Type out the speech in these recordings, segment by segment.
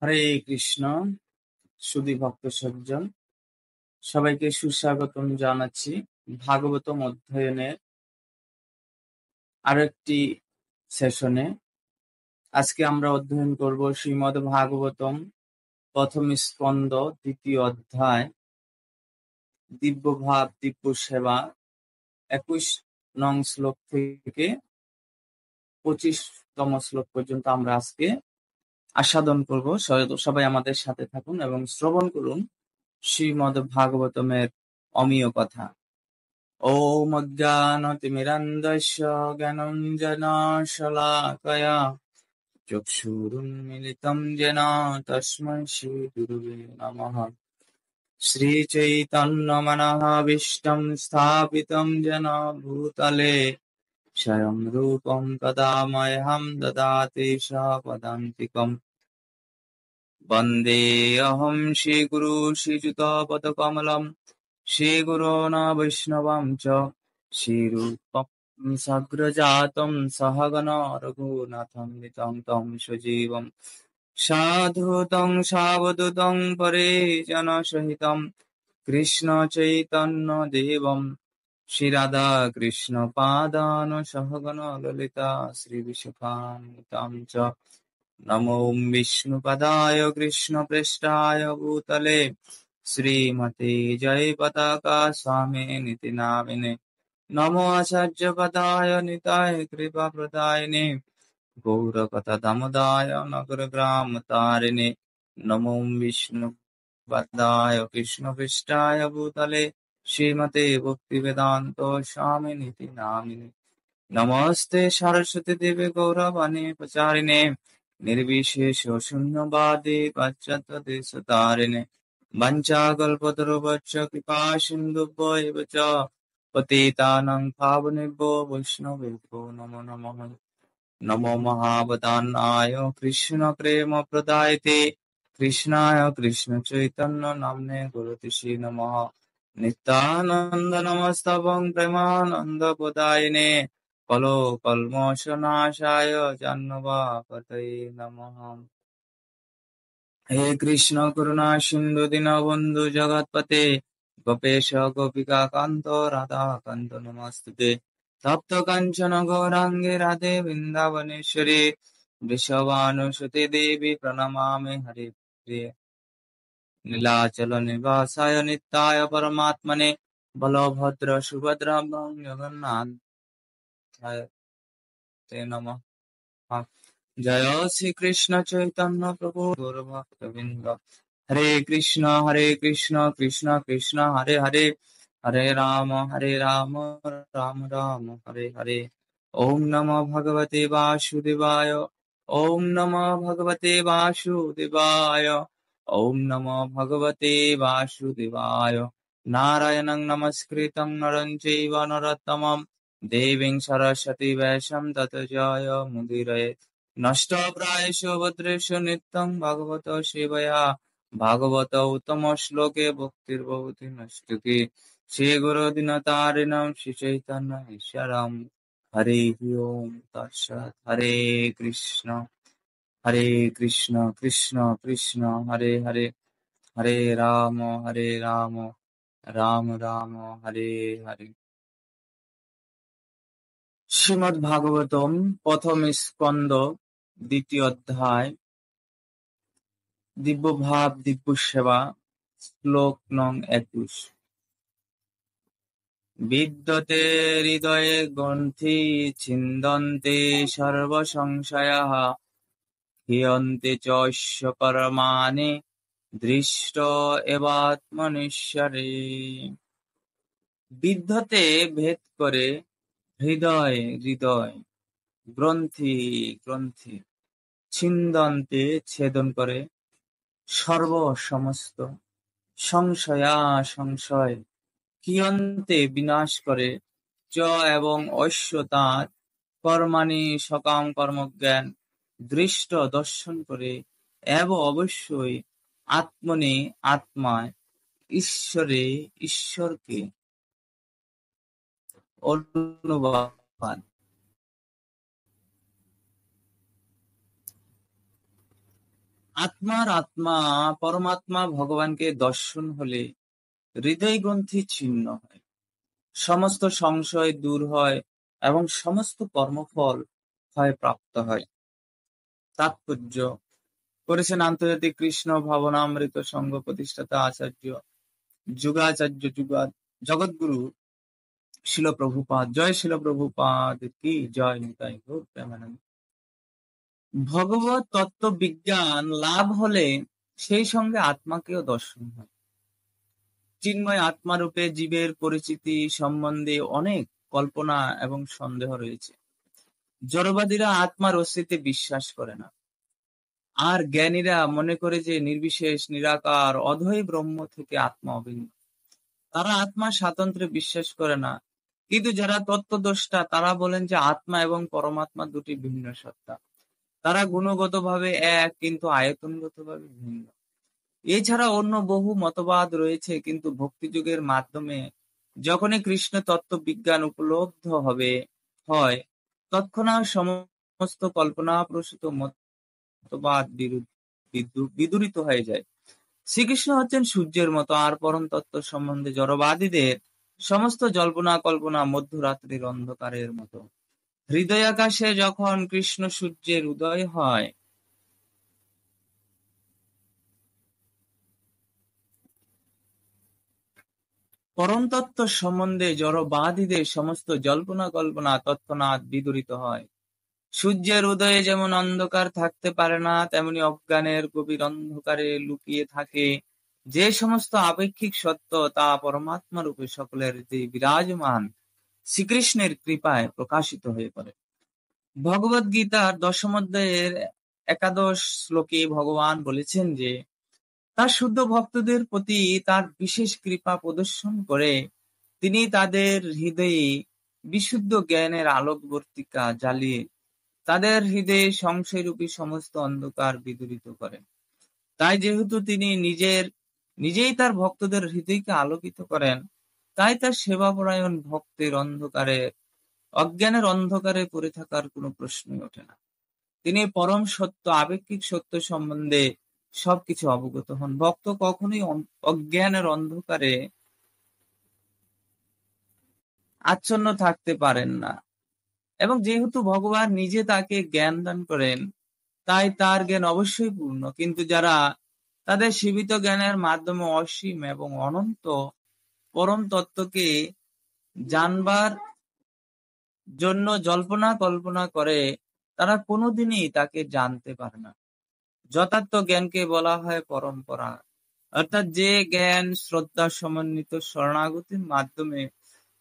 হরে কৃষ্ণ। সুধী ভক্ত সজ্জন সবাইকে সুস্বাগতম জানাচ্ছি ভাগবতম অধ্যয়নের আরো একটি সেশনে। আজকে আমরা অধ্যয়ন করব শ্রীমদ্ ভাগবতম প্রথম স্কন্ধ দ্বিতীয় অধ্যায় দিব্য ভাব দিব্য সেবা 21 নং শ্লোক থেকে 25তম শ্লোক পর্যন্ত আমরা আজকে আস্বাদন করব। সবাই আমাদের সাথে থাকুন এবং শ্রবণ করুন শ্রীমদ্ ভাগবতমের অমীয় কথা। ॐ अज्ञानतिमिरन्धस्य ज्ञानाञ्जनशलाकया चक्षुरुन्मिलितं येन तस्मै श्रीगुरुवे नमः। श्रीचैतन्यमनःभीष्टं स्थापितं येन भूतले स्वयं रूपं कदा मह्यं ददाति स्वपदान्तिकम्। वन्देऽहं श्रीगुरु श्रीयुतपदकमलं श्रीगुरोन् वैष्णवं च श्रीरूपं सग्रजातं सहगण रघुनाथान्वितं तं सजीवं साधुतं सावधूतं परिजनसहितं कृष्णचैतन्यदेवं श्रीराधाकृष्णपादान् सहगण ललिता श्रीविशाखान्वितं च। नमो विष्णुपदाय कृष्णप्रेष्ठाय भूतले श्रीमते जयपताका स्वामिनिति नामिने। नमो आचार्यपदाय निताय कृपाप्रदायिने गौरकथादामोदाय नगरग्रामतारिणे। नमो विष्णुपदाय कृष्णप्रेष्ठाय भूतले श्रीमते भक्तिवेदान्त स्वामिनिति नामिने। नमस्ते सरस्वती देवी गौरवाणी प्रचारिणे निर्विशेष शून्यवादी पाश्चात्यदेशतारिणे। वञ्चाकल्पतरुभ्यश्च कृपा सिन्धुभ्यैव च पतितानां पावनेभ्यो वैष्णवेभ्यो नमो नमः। नमो महावदान्याय कृष्णप्रेमप्रदायते कृष्णाय कृष्णचैतन्य नाम्ने गुरुतिसे नमः। नित्यानन्द नमस्तवं प्रेमानन्दप्रदायिने कलो कल्मषनाशाय जाह्नवीपतये नमः। हे कृष्ण करुणा सिन्धु दीनबन्धु जगत्पते गोपेश गोपिका कान्त राधा कान्त नमस्तुते। तप्त काञ्चन गौराङ्गे राधे वृन्दावनेश्वरी वृषभानुसुते देवी प्रणमामि हरिप्रिये। नीलाचल निवासाय नित्याय परमात्मने बलभद्र सुभद्राभ्यां जगन्नाथाय ते नमः। जय श्री कृष्ण चैतन्य प्रभु गौरभक्तवृंद। हरे कृष्ण कृष्ण कृष्ण हरे हरे हरे राम राम राम हरे हरे। ओम नमो भगवते वासुदेवाय ओम नमो भगवते वासुदेवाय ओम नमो भगवते वासुदेवाय। नारायणं नमस्कृतं नरं चैव नरोत्तमं देवीं सरस्वती व्यासं ततो जयमुदीरये। नष्टप्रायेषु भद्रेषु नित्यं भागवत सेवया भागवत उत्तम श्लोके भक्तिर्भवति नष्टुके। श्रीगुरो दीनतारिणं श्रीचैतन्य ईश्वरं हरिः ओं तत्सत्। हरे कृष्ण कृष्ण कृष्ण हरे हरे हरे राम राम राम हरे हरे। শ্রীমদ্ ভাগবতম প্রথম স্কন্ধ দ্বিতীয় অধ্যায় দিব্য ভাব দিব্য সেবা শ্লোক নং 21। বিদ্যতে হৃদয়ে গ্রন্থি ছিন্দন্তে সর্ব সংশয়াঃ ক্ষীয়ন্তে চৈষ্য কর্মাণি দৃষ্ট এবাত্মনীশ্বরে। বিদ্যতে ভেদ করে হৃদয় গ্রন্থি ছিন্দন্তে ছেদন করে সমস্ত সংশয় কিয়ন্তে বিনাশ করে চ এবং ঐশ্য তাঁর কর্মাণি সকাম কর্মজ্ঞান দৃষ্ট দর্শন করে এবং অবশ্যই আত্মনি আত্মায় ঈশ্বরকে অনুবাদ। আত্মার আত্মা পরমাত্মা ভগবানকে দর্শন হলে হৃদয় গ্রন্থি ছিন্ন হয়, সমস্ত সংশয় দূর হয় এবং সমস্ত কর্মফল ক্ষয় প্রাপ্ত হয়। তাৎপর্য করেছেন আন্তর্জাতিক কৃষ্ণ ভাবনামৃত সংঘ প্রতিষ্ঠাতা আচার্য যুগাচার্য জগৎগুরু শিল প্রভুপাদ। জয় শিল প্রভুপাদ কি জয়। নিতাই গৌর প্রেমানন্দ। ভগবত তত্ত্ব বিজ্ঞান লাভ হলে সেই সঙ্গে আত্মাকেও দর্শন হয়। চিন্ময় আত্মারূপে জীবের পরিচিতি সম্বন্ধে অনেক কল্পনা এবং সন্দেহ রয়েছে। জড়বাদীরা আত্মার অস্তিত্বে বিশ্বাস করে না, আর জ্ঞানীরা মনে করে যে নির্বিশেষ নিরাকার অদ্বয় ব্রহ্ম থেকে আত্মা অভিন্ন। তারা আত্মার স্বাতন্ত্র্যে বিশ্বাস করে না, কিন্তু যারা তত্ত্বদ্রষ্টা তারা বলেন যে আত্মা এবং পরমাত্মা দুটি ভিন্ন সত্তা। তারা গুণগতভাবে এক, কিন্তু আয়তনগতভাবে ভিন্ন। এছাড়া অন্য বহু মতবাদ রয়েছে, কিন্তু ভক্তিযোগের মাধ্যমে যখনই কৃষ্ণ তত্ত্ব বিজ্ঞান উপলব্ধ হয় তৎক্ষণাৎ সমস্ত কল্পনাপ্রসূত মতবাদ বিদূরিত হয়ে যায়। শ্রীকৃষ্ণ হচ্ছেন সূর্যের মতো, আর পরম তত্ত্ব সম্বন্ধে জড়বাদীদের সমস্ত জল্পনা কল্পনা মধ্যরাত্রির অন্ধকারের মতো। হৃদয়াকাশে যখন কৃষ্ণ সূর্যের উদয় হয় পরম তত্ত্ব সম্বন্ধে জড়বাদীদের সমস্ত জল্পনা কল্পনা তৎক্ষণাৎ বিদূরিত হয়। সূর্যের উদয়ে যেমন অন্ধকার থাকতে পারে না, তেমনি অজ্ঞানের গভীর অন্ধকারে লুকিয়ে থাকে যে সমস্ত আপেক্ষিক সত্য, তা পরমাত্মা রূপে সকলের হৃদয়ে বিরাজমান শ্রীকৃষ্ণের কৃপায় প্রকাশিত হয়ে পড়ে। ভগবদ গীতার 10ম অধ্যায়ের 11 শ্লোকে ভগবান বলেছেন যে তার শুদ্ধ ভক্তদের প্রতি তার বিশেষ কৃপা প্রদর্শন করে তিনি তাদের হৃদয়ে বিশুদ্ধ জ্ঞানের আলোকবর্তিকা জ্বালিয়ে তাদের হৃদয়ে সংশয়রূপী সমস্ত অন্ধকার বিদূরিত করেন। তাই যেহেতু তিনি নিজেই তার ভক্তদের হৃদয়কে আলোকিত করেন, তাই তার সেবাপরায়ণ ভক্তের অজ্ঞানের অন্ধকারে পড়ে থাকার কোনো প্রশ্নই ওঠে না। তিনি পরম সত্য আপেক্ষিক সত্য সম্বন্ধে সবকিছু অবগত হন। ভক্ত কখনোই অজ্ঞানের অন্ধকারে আচ্ছন্ন থাকতে পারেন না, এবং যেহেতু ভগবান নিজে তাকে জ্ঞান দান করেন, তাই তার জ্ঞান অবশ্যই পূর্ণ। কিন্তু যারা তাদের সীমিত জ্ঞানের মাধ্যমে অসীম এবং অনন্ত পরম তত্ত্বকে জানবার জন্য জল্পনা কল্পনা করে, তারা কোনোদিনই তাকে জানতে পারে না। যথার্থ জ্ঞানকে বলা হয় পরম্পরা, অর্থাৎ যে জ্ঞান শ্রদ্ধা সমন্বিত শরণাগতির মাধ্যমে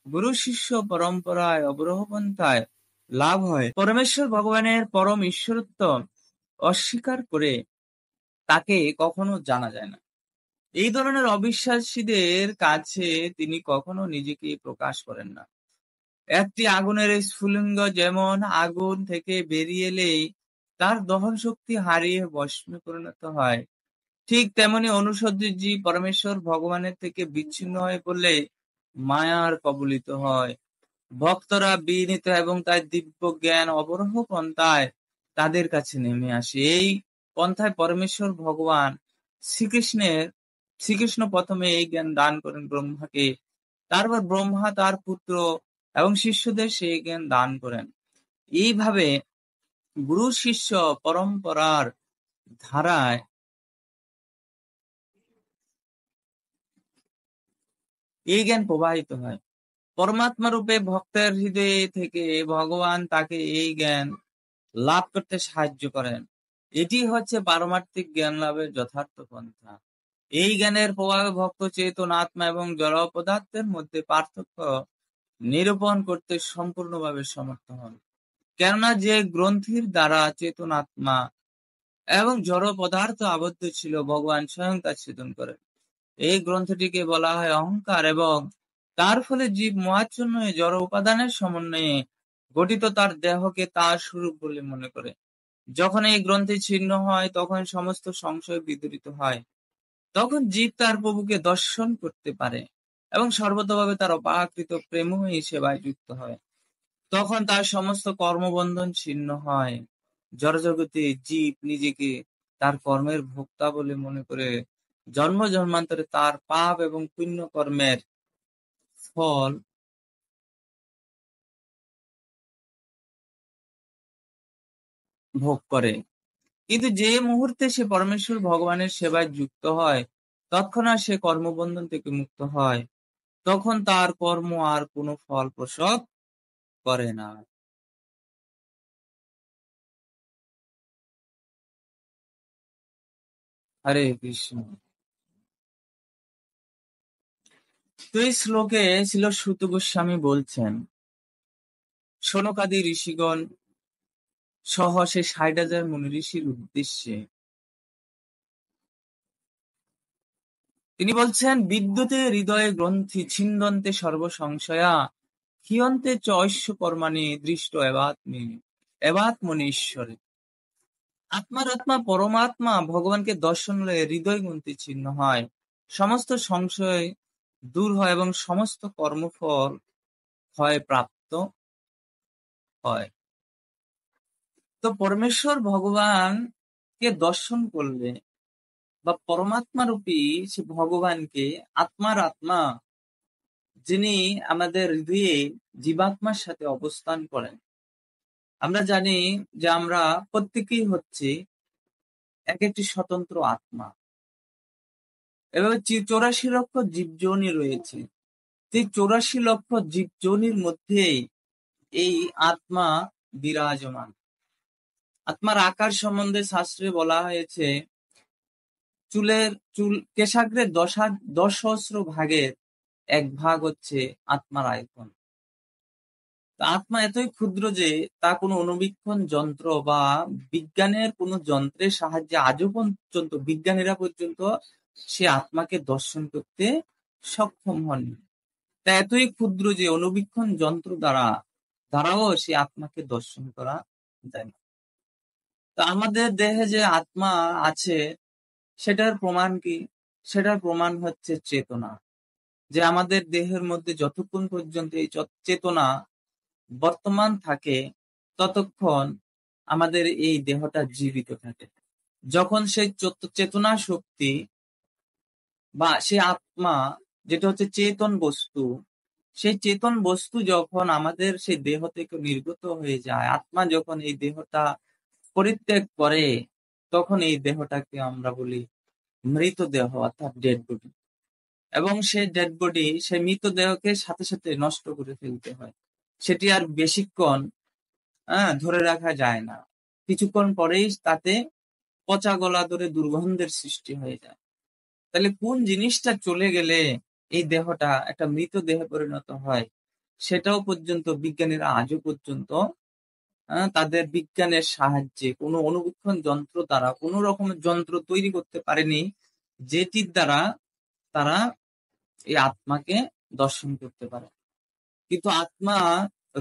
গুরু শিষ্য পরম্পরায় অবরোহপন্থায় লাভ হয়। পরমেশ্বর ভগবানের পরম ঈশ্বরত্ব অস্বীকার করে তাকে কখনো জানা যায় না। এই ধরনের অবিশ্বাসীদের কাছে তিনি কখনো নিজেকে প্রকাশ করেন না। একটি আগুনের স্ফুলিঙ্গ যেমন আগুন থেকে বেরিয়ে এলেই তার দহন শক্তি হারিয়ে ভস্মে পরিণত হয়, ঠিক তেমনি অনুসর্যী জীব পরমেশ্বর ভগবানের থেকে বিচ্ছিন্ন হয়ে পড়লে মায়ার কবলিত হয়। ভক্তরা বিনীত এবং তার দিব্য জ্ঞান অবরোহ পন্থায় তাদের কাছে নেমে আসে। এই পন্থায় পরমেশ্বর ভগবান শ্রীকৃষ্ণ প্রথমে এই জ্ঞান দান করেন ব্রহ্মাকে, তারপর ব্রহ্মা তার পুত্র এবং শিষ্যদের সেই জ্ঞান দান করেন। এইভাবে গুরু শিষ্য পরম্পরার ধারায় এই জ্ঞান প্রবাহিত হয়। পরমাত্মা রূপে ভক্তের হৃদয়ে থেকে ভগবান তাকে এই জ্ঞান লাভ করতে সাহায্য করেন। এটি হচ্ছে পারমার্থিক জ্ঞান লাভের যথার্থ পন্থা। এই জ্ঞানের প্রভাবে ভক্ত চেতন আত্মা এবং জড় পদার্থের মধ্যে পার্থক্য নিরূপণ করতে সম্পূর্ণভাবে সমর্থ হন। কেননা যে গ্রন্থির দ্বারা চেতন আত্মা এবং জড় পদার্থ আবদ্ধ ছিল, ভগবান স্বয়ং তা ছেদন করেন। এই গ্রন্থটিকে বলা হয় অহংকার, এবং তার ফলে জীব মোহাচ্ছন্ন হয়ে জড় উপাদানের সমন্বয়ে গঠিত তার দেহকে তার স্বরূপ বলে মনে করে। যখন এই গ্রন্থি ছিন্ন হয়, তখন সমস্ত সংশয় বিদূরিত হয়। তখন জীব তার প্রভুকে দর্শন করতে পারে এবং সর্বতভাবে তার অপাকৃত প্রেমময়ী সেবায় যুক্ত হয়। তখন তার সমস্ত কর্মবন্ধন ছিন্ন হয়। জড়জগতে জীব নিজেকে তার কর্মের ভোক্তা বলে মনে করে জন্ম জন্মান্তরে তার পাপ এবং পুণ্য কর্মের ফল ভোগ করে। কিন্তু যে মুহূর্তে সে পরমেশ্বর ভগবানের সেবায় যুক্ত হয়, তৎক্ষণাৎ সে কর্মবন্ধন থেকে মুক্ত হয়। তখন তার কর্ম আর কোনো ফল প্রসব করে না। হরে কৃষ্ণ। তো এই শ্লোকে ছিল সুত গোস্বামী বলছেন, শনকাদি ঋষিগণ সহ সে ৬০,০০০ মুনি ঋষির উদ্দেশ্যে তিনি বলছেন, বিদ্যুতে হৃদয়ে গ্রন্থি ছিন্দন্তে সর্বসংশয়া ক্ষীয়ন্তে চ ঐশ্য কর্মাণি দৃষ্ট এবাত্মনি ঈশ্বরে। আত্মার আত্মা পরমাত্মা ভগবানকে দর্শন হলে হৃদয় গ্রন্থি ছিন্ন হয়, সমস্ত সংশয় দূর হয় এবং সমস্ত কর্মফল হয় প্রাপ্ত হয়। তো পরমেশ্বর ভগবানকে দর্শন করলে বা পরমাত্মা রূপী সে ভগবানকে, আত্মার আত্মা যিনি আমাদের হৃদয়ে জীবাত্মার সাথে অবস্থান করেন। আমরা জানি যে আমরা প্রত্যেকেই হচ্ছে এক একটি স্বতন্ত্র আত্মা। এভাবে ৮৪ লক্ষ জীবযোনি রয়েছে। এই ৮৪ লক্ষ জীবযোনির মধ্যে এই আত্মা বিরাজমান। আত্মার আকার সম্বন্ধে শাস্ত্রে বলা হয়েছে, কেশাগ্রের ১০ সহস্র ভাগের ১ ভাগ হচ্ছে আত্মার আয়তন। আত্মা এতই ক্ষুদ্র যে তা কোনো অনুবীক্ষণ যন্ত্র বা বিজ্ঞানের কোনো যন্ত্রের সাহায্যে আজও পর্যন্ত বিজ্ঞানীরা পর্যন্ত সে আত্মাকে দর্শন করতে সক্ষম হননি। তা এতই ক্ষুদ্র যে অনুবীক্ষণ যন্ত্র দ্বারাও সে আত্মাকে দর্শন করা যায় না। তা আমাদের দেহে যে আত্মা আছে সেটার প্রমাণ কি? সেটার প্রমাণ হচ্ছে চেতনা। যে আমাদের দেহের মধ্যে যতক্ষণ পর্যন্ত এই চেতনা বর্তমান থাকে ততক্ষণ আমাদের এই দেহটা জীবিত থাকে। যখন সেই চেতনা শক্তি বা সে আত্মা, যেটা হচ্ছে চেতন বস্তু, সেই চেতন বস্তু যখন আমাদের সেই দেহ থেকে নির্গত হয়ে যায়, আত্মা যখন এই দেহটা পরিত্যাগ করে, তখন এই দেহটাকে আমরা বলি মৃতদেহ অর্থাৎ ডেড বডি। এবং সেই ডেড বডি, সেই মৃতদেহকে সাথে সাথে নষ্ট করে ফেলতে হয়। সেটি আর বেশিক্ষণ ধরে রাখা যায় না। কিছুক্ষণ পরেই তাতে পচা গলা ধরে দুর্গন্ধের সৃষ্টি হয়ে যায়। তাহলে কোন জিনিসটা চলে গেলে এই দেহটা একটা মৃতদেহে পরিণত হয়, সেটাও পর্যন্ত বিজ্ঞানীরা আজও পর্যন্ত তাদের বিজ্ঞানের সাহায্যে কোনো অনুবীক্ষণ যন্ত্র দ্বারা কোনো রকমের যন্ত্র তৈরি করতে পারেনি, যেটির দ্বারা তারা এই আত্মাকে দর্শন করতে পারে। কিন্তু আত্মা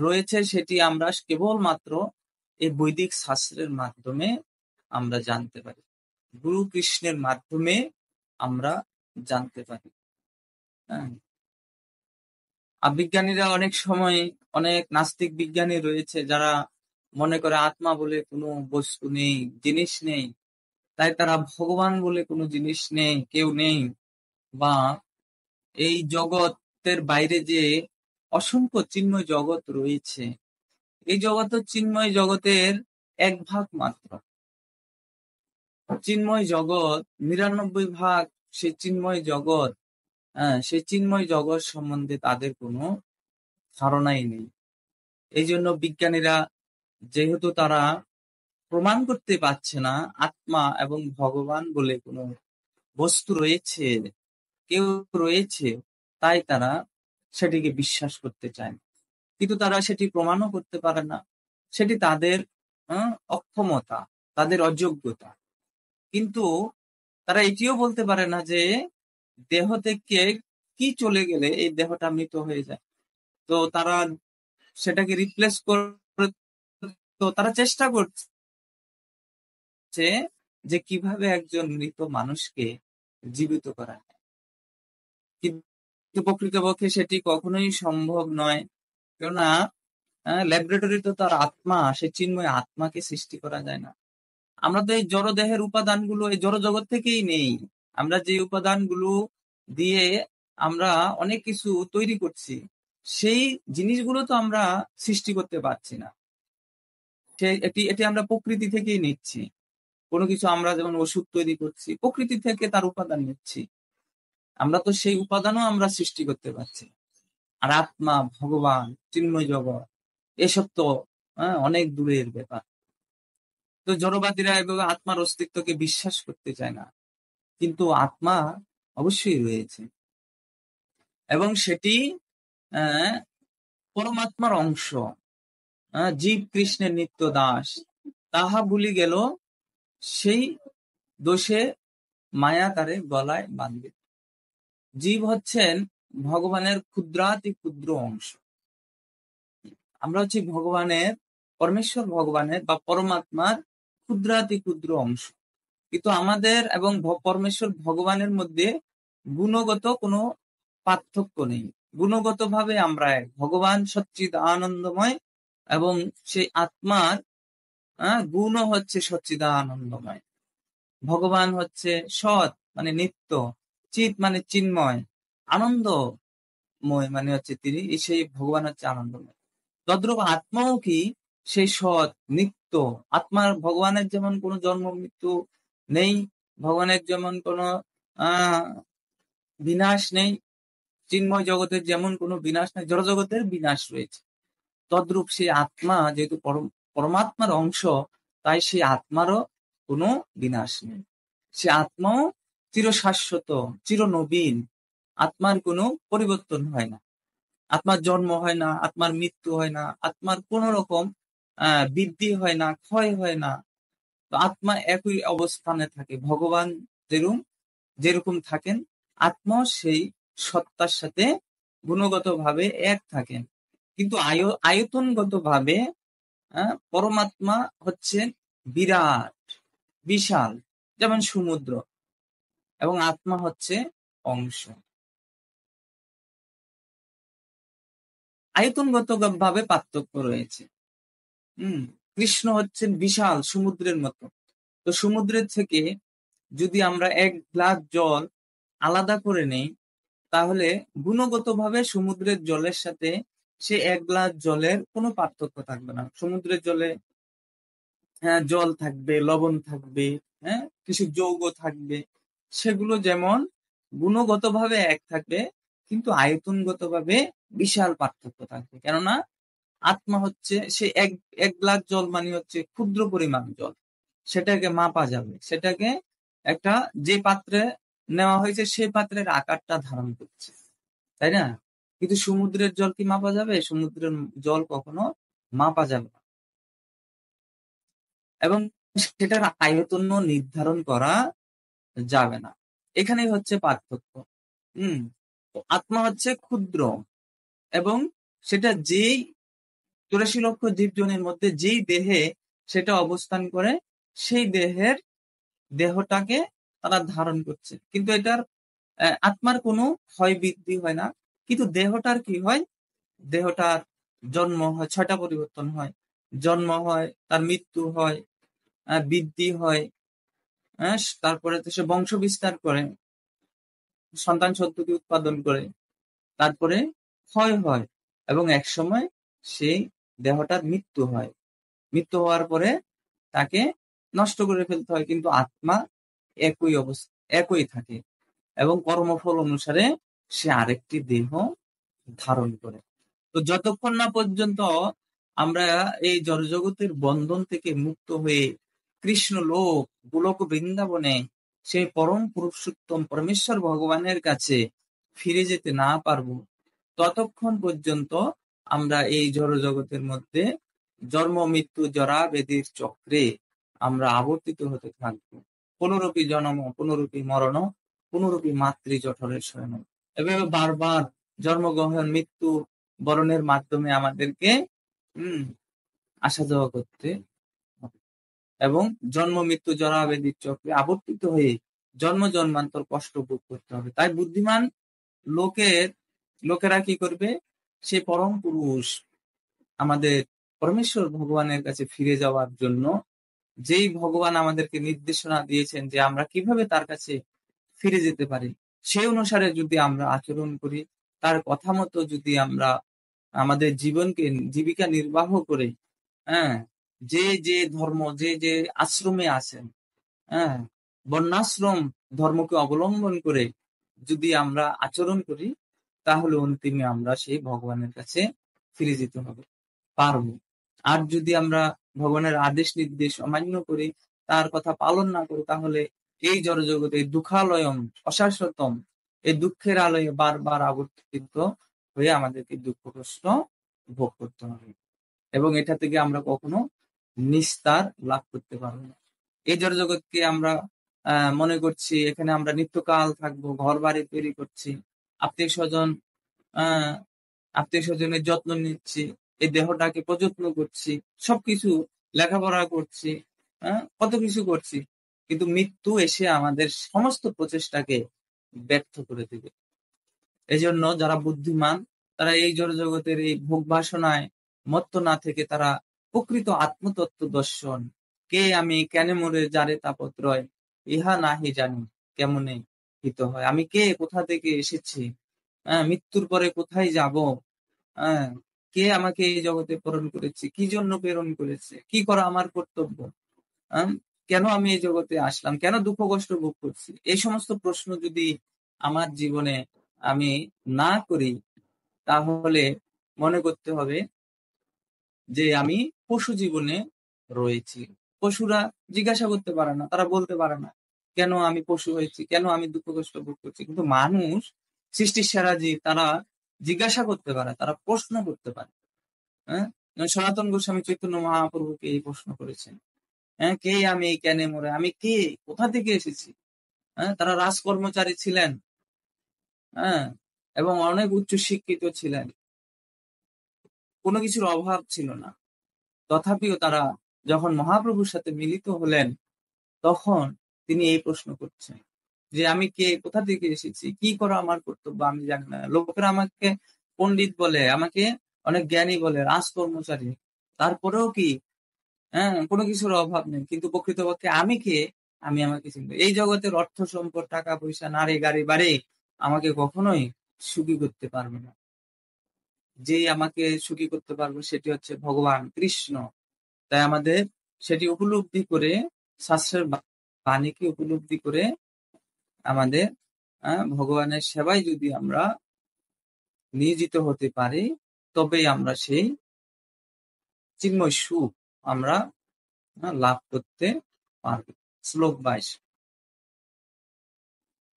রয়েছে, সেটি আমরা কেবলমাত্র এই বৈদিক শাস্ত্রের মাধ্যমে আমরা জানতে পারি, গুরু কৃষ্ণের মাধ্যমে আমরা জানতে পারি। আর বিজ্ঞানীরা অনেক সময়, অনেক নাস্তিক বিজ্ঞানী রয়েছে যারা মনে করে আত্মা বলে কোনো বস্তু নেই, জিনিস নেই, তাই তারা ভগবান বলে কোনো জিনিস নেই, কেউ নেই, বা এই জগতের বাইরে যে অসংখ্য চিন্ময় জগৎ রয়েছে, এই জগৎ চিন্ময় জগতের ১ ভাগ মাত্র। চিন্ময় জগৎ ৯৯ ভাগ, সে চিন্ময় জগৎ, সেই চিন্ময় জগৎ সম্বন্ধে তাদের কোনো ধারণাই নেই। এই জন্য বিজ্ঞানীরা, যেহেতু তারা প্রমাণ করতে পারছে না আত্মা এবং ভগবান বলে কোনো বস্তু রয়েছে, কেউ রয়েছে, তাই তারা সেটিকে বিশ্বাস করতে চায় না। কিন্তু তারা সেটি প্রমাণও করতে পারে না। সেটি তাদের অক্ষমতা, তাদের অযোগ্যতা। কিন্তু তারা এটিও বলতে পারে না যে দেহ থেকে কি চলে গেলে এই দেহটা মৃত হয়ে যায়। তো তারা সেটাকে রিপ্লেস করে, তো তারা চেষ্টা করছে যে কিভাবে একজন মৃত মানুষকে জীবিত করা যায়। কিন্তু প্রকৃতপক্ষে সেটি কখনোই সম্ভব নয়। কেননা ল্যাবরেটরিতে তার আত্মা, সে চিন্ময় আত্মাকে সৃষ্টি করা যায় না। আমরা তো এই জড় দেহের উপাদানগুলো এই জড় জগৎ থেকেই নেই। আমরা যে উপাদানগুলো দিয়ে আমরা অনেক কিছু তৈরি করছি, সেই জিনিসগুলো তো আমরা সৃষ্টি করতে পারছি না। এটি আমরা প্রকৃতি থেকেই নিচ্ছি। কোনো কিছু আমরা যেমন ওষুধ তৈরি করছি, প্রকৃতি থেকে তার উপাদান নিচ্ছি। আমরা তো সেই উপাদানও আমরা সৃষ্টি করতে পারছি। আর আত্মা, ভগবান, চিন্ময় জগৎ, এসব তো অনেক দূরের ব্যাপার। তো জড়বাদীরা এভাবে আত্মার অস্তিত্বকে বিশ্বাস করতে চায় না, কিন্তু আত্মা অবশ্যই রয়েছে এবং সেটি আহ, পরমাত্মার অংশ। জীব কৃষ্ণের নিত্য দাস, তাহা ভুলি গেল সেই দোষে মায়া তারে গলায় বাঁধবে। জীব হচ্ছেন ভগবানের ক্ষুদ্রাতি ক্ষুদ্র অংশ। আমরা হচ্ছি পরমেশ্বর ভগবানের বা পরমাত্মার ক্ষুদ্রাতি ক্ষুদ্র অংশ। কিন্তু আমাদের এবং পরমেশ্বর ভগবানের মধ্যে গুণগত কোনো পার্থক্য নেই। গুণগত ভাবে আমরা এক। ভগবান সচ্চিদ আনন্দময় এবং সেই আত্মার গুণও হচ্ছে সচ্চিদ আনন্দময়। ভগবান হচ্ছে সৎ মানে নিত্য, চিত মানে চিন্ময়, আনন্দময় মানে হচ্ছে তিনি, সেই ভগবান হচ্ছে আনন্দময়। তদ্রূপ আত্মাও কি সেই সৎ নিত্য। ভগবানের যেমন কোনো জন্ম মৃত্যু নেই, ভগবানের যেমন কোনো বিনাশ নেই, চিন্ময় জগতের যেমন কোনো বিনাশ নেই, জড় জগতের বিনাশ রয়েছে। তদ্রূপ সেই আত্মা যেহেতু পরমাত্মার অংশ, তাই সেই আত্মারও কোনো বিনাশ নেই। সে আত্মাও চিরশাশ্বত, চিরনবীন। আত্মার কোনো পরিবর্তন হয় না, আত্মার জন্ম হয় না, আত্মার মৃত্যু হয় না, আত্মার কোন রকম বৃদ্ধি হয় না, ক্ষয় হয় না। তো আত্মা একই অবস্থানে থাকে। ভগবান যেরকম থাকেন, আত্মাও সেই সত্তার সাথে গুণগত ভাবে এক থাকেন। কিন্তু আয়তনগত ভাবে পরমাত্মা হচ্ছেন বিরাট, বিশাল, যেমন সমুদ্র, এবং আত্মা হচ্ছে অংশ। আয়তনগত ভাবে পার্থক্য রয়েছে। কৃষ্ণ হচ্ছেন বিশাল, সমুদ্রের মতো। তো সমুদ্রের থেকে যদি আমরা এক গ্লাস জল আলাদা করে নেই, তাহলে গুণগতভাবে সমুদ্রের জলের সাথে সে এক গ্লাস জলের কোনো পার্থক্য থাকবে না। সমুদ্রের জলে জল থাকবে, লবণ থাকবে, কিছু যৌগ থাকবে, সেগুলো যেমন গুণগতভাবে এক থাকবে, কিন্তু আয়তনগতভাবে বিশাল পার্থক্য থাকবে। কেননা আত্মা হচ্ছে সে এক গ্লাস জল মানে হচ্ছে ক্ষুদ্র পরিমাণ জল, সেটাকে মাপা যাবে, সেটাকে একটা যে পাত্রে নেওয়া হয়েছে সেই পাত্রের আকারটা ধারণ করছে, তাই না? কিন্তু সমুদ্রের জল কি মাপা যাবে? সমুদ্রের জল কখনো মাপা যাবে না, এবং সেটার আয়তন নির্ধারণ করা যাবে না। এখানেই হচ্ছে পার্থক্য। আত্মা হচ্ছে ক্ষুদ্র, এবং সেটা যেই 84 লক্ষ জীবজনের মধ্যে যেই দেহে সেটা অবস্থান করে, সেই দেহটাকে তারা ধারণ করছে। কিন্তু এটার আত্মার কোনো ক্ষয় বৃদ্ধি হয় না, কিন্তু দেহটার কি হয়? দেহটার জন্ম হয়, 6টা পরিবর্তন হয়। জন্ম হয়, তার মৃত্যু হয়, বৃদ্ধি হয়, তারপরে তো সে বংশ বিস্তার করে, সন্তান সন্ততি উৎপাদন করে, তারপরে ক্ষয় হয়, এবং এক সময় সেই দেহটার মৃত্যু হয়। মৃত্যু হওয়ার পরে তাকে নষ্ট করে ফেলতে হয়, কিন্তু আত্মা একই অবস্থা, একই থাকে, এবং কর্মফল অনুসারে সে আরেকটি দেহ ধারণ করে। তো যতক্ষণ না পর্যন্ত আমরা এই জড়জগতের বন্ধন থেকে মুক্ত হয়ে কৃষ্ণ লোক, গোলক বৃন্দাবনে সেই পরম পুরুষোত্তম পরমেশ্বর ভগবানের কাছে ফিরে যেতে না পারবো, ততক্ষণ পর্যন্ত আমরা এই জড়জগতের মধ্যে জন্ম মৃত্যু জরা ব্যাধির চক্রে আমরা আবর্তিত হতে থাকবো। পুনরূপী জন্ম, পুনরূপী মরণ, পুনরূপী মাতৃ জঠরের শয়ন। এভাবে বারবার জন্মগ্রহণ, মৃত্যু বরণের মাধ্যমে আমাদেরকে আসা যাওয়া করতে হবে, এবং জন্ম মৃত্যু জরা ব্যাধির চক্রে আবর্তিত হয়ে জন্ম জন্মান্তর কষ্ট ভোগ করতে হবে। তাই বুদ্ধিমান লোকেরা কি করবে? সে পরম পুরুষ আমাদের পরমেশ্বর ভগবানের কাছে ফিরে যাওয়ার জন্য যেই ভগবান আমাদেরকে নির্দেশনা দিয়েছেন যে আমরা কিভাবে তার কাছে ফিরে যেতে পারি, সেই অনুসারে যদি আমরা আচরণ করি, তার কথা মতো যদি আমরা আমাদের জীবনকে জীবিকা নির্বাহ করে, হ্যাঁ, যে যে ধর্ম যে যে আশ্রমে আছেন, হ্যাঁ, বর্ণাশ্রম ধর্মকে অবলম্বন করে যদি আমরা আচরণ করি, তাহলে অন্তিমে আমরা সেই ভগবানের কাছে ফিরে যেতে হবে পারবো। আর যদি আমরা ভগবানের আদেশ নির্দেশ অমান্য করি, তার কথা পালন না করি, তাহলে এই জড়জগতে দুঃখালয়ম অশাশ্বতম, এই দুঃখের আলয়ে বারবার আবর্তিত হয়ে আমাদেরকে দুঃখ কষ্ট ভোগ করতে হবে, এবং এটা থেকে আমরা কখনো নিস্তার লাভ করতে পারবো না। এই জড়জগৎকে আমরা মনে করছি এখানে আমরা নিত্যকাল থাকবো, ঘর বাড়ি তৈরি করছি, আত্মীয় স্বজন আহ আত্মীয় স্বজনের যত্ন নিচ্ছি, এই দেহটাকে প্রযত্ন করছি, সবকিছু লেখাপড়া করছি, কত কিছু করছি, কিন্তু মৃত্যু এসে আমাদের সমস্ত প্রচেষ্টাকে ব্যর্থ করে দেবে। এই জন্য যারা বুদ্ধিমান, তারা এই জড়জগতের এই ভোগ বাসনায় মত্ত না থেকে তারা প্রকৃত আত্মতত্ত্ব দর্শন, কে আমি কেন মরে যারে তাপত্রয়, ইহা নাহি জানি কেমনে হিত হয়, আমি কে, কোথা থেকে এসেছি, মৃত্যুর পরে কোথায় যাব, কে আমাকে এই জগতে প্রেরণ করেছে, কি জন্য প্রেরণ করেছে, কি করা আমার কর্তব্য, কেন আমি এই জগতে আসলাম, কেন দুঃখ কষ্ট ভোগ করছি, এই সমস্ত প্রশ্ন যদি আমার জীবনে আমি না করি, তাহলে মনে করতে হবে যে আমি পশু জীবনে রয়েছি। পশুরা জিজ্ঞাসা করতে পারে না, তারা বলতে পারে না কেন আমি পশু হয়েছি, কেন আমি দুঃখ কষ্ট ভোগ করছি, কিন্তু মানুষ সৃষ্টির সেরা জীব, তারা জিজ্ঞাসা করতে পারে, তারা প্রশ্ন করতে পারে। হ্যাঁ, সনাতন গোস্বামী চৈতন্য মহাপ্রভুকে এই প্রশ্ন করেছেন, কে আমি, কেন মরে, আমি কে, কোথা থেকে এসেছি। তারা রাজকর্মচারী ছিলেন, এবং অনেক উচ্চ শিক্ষিত ছিলেন, কোনো কিছুর অভাব ছিল না, তথাপিও তারা যখন মহাপ্রভুর সাথে মিলিত হলেন, তখন তিনি এই প্রশ্ন করছেন যে আমি কে, কোথা থেকে এসেছি, কি করা আমার কর্তব্য আমি জানি না। লোকেরা আমাকে পণ্ডিত বলে, আমাকে অনেক জ্ঞানী বলে, রাজকর্মচারী, তারপরেও কি কোনো কিছুর অভাব নেই, কিন্তু প্রকৃতপক্ষে আমি কে, আমি আমাকে চিনব। এই জগতের অর্থ সম্পদ, টাকা পয়সা, নারী গাড়ি বাড়ি আমাকে কখনোই সুখী করতে পারবে না। যেই আমাকে সুখী করতে পারবে সেটি হচ্ছে ভগবান কৃষ্ণ। তাই আমাদের সেটি উপলব্ধি করে, শাস্ত্রের বাণীকে উপলব্ধি করে আমাদের ভগবানের সেবায় যদি আমরা নিয়োজিত হতে পারি, তবেই আমরা সেই চিন্ময় সুখ আমরা লাভ করতে পারব। শ্লোক 22।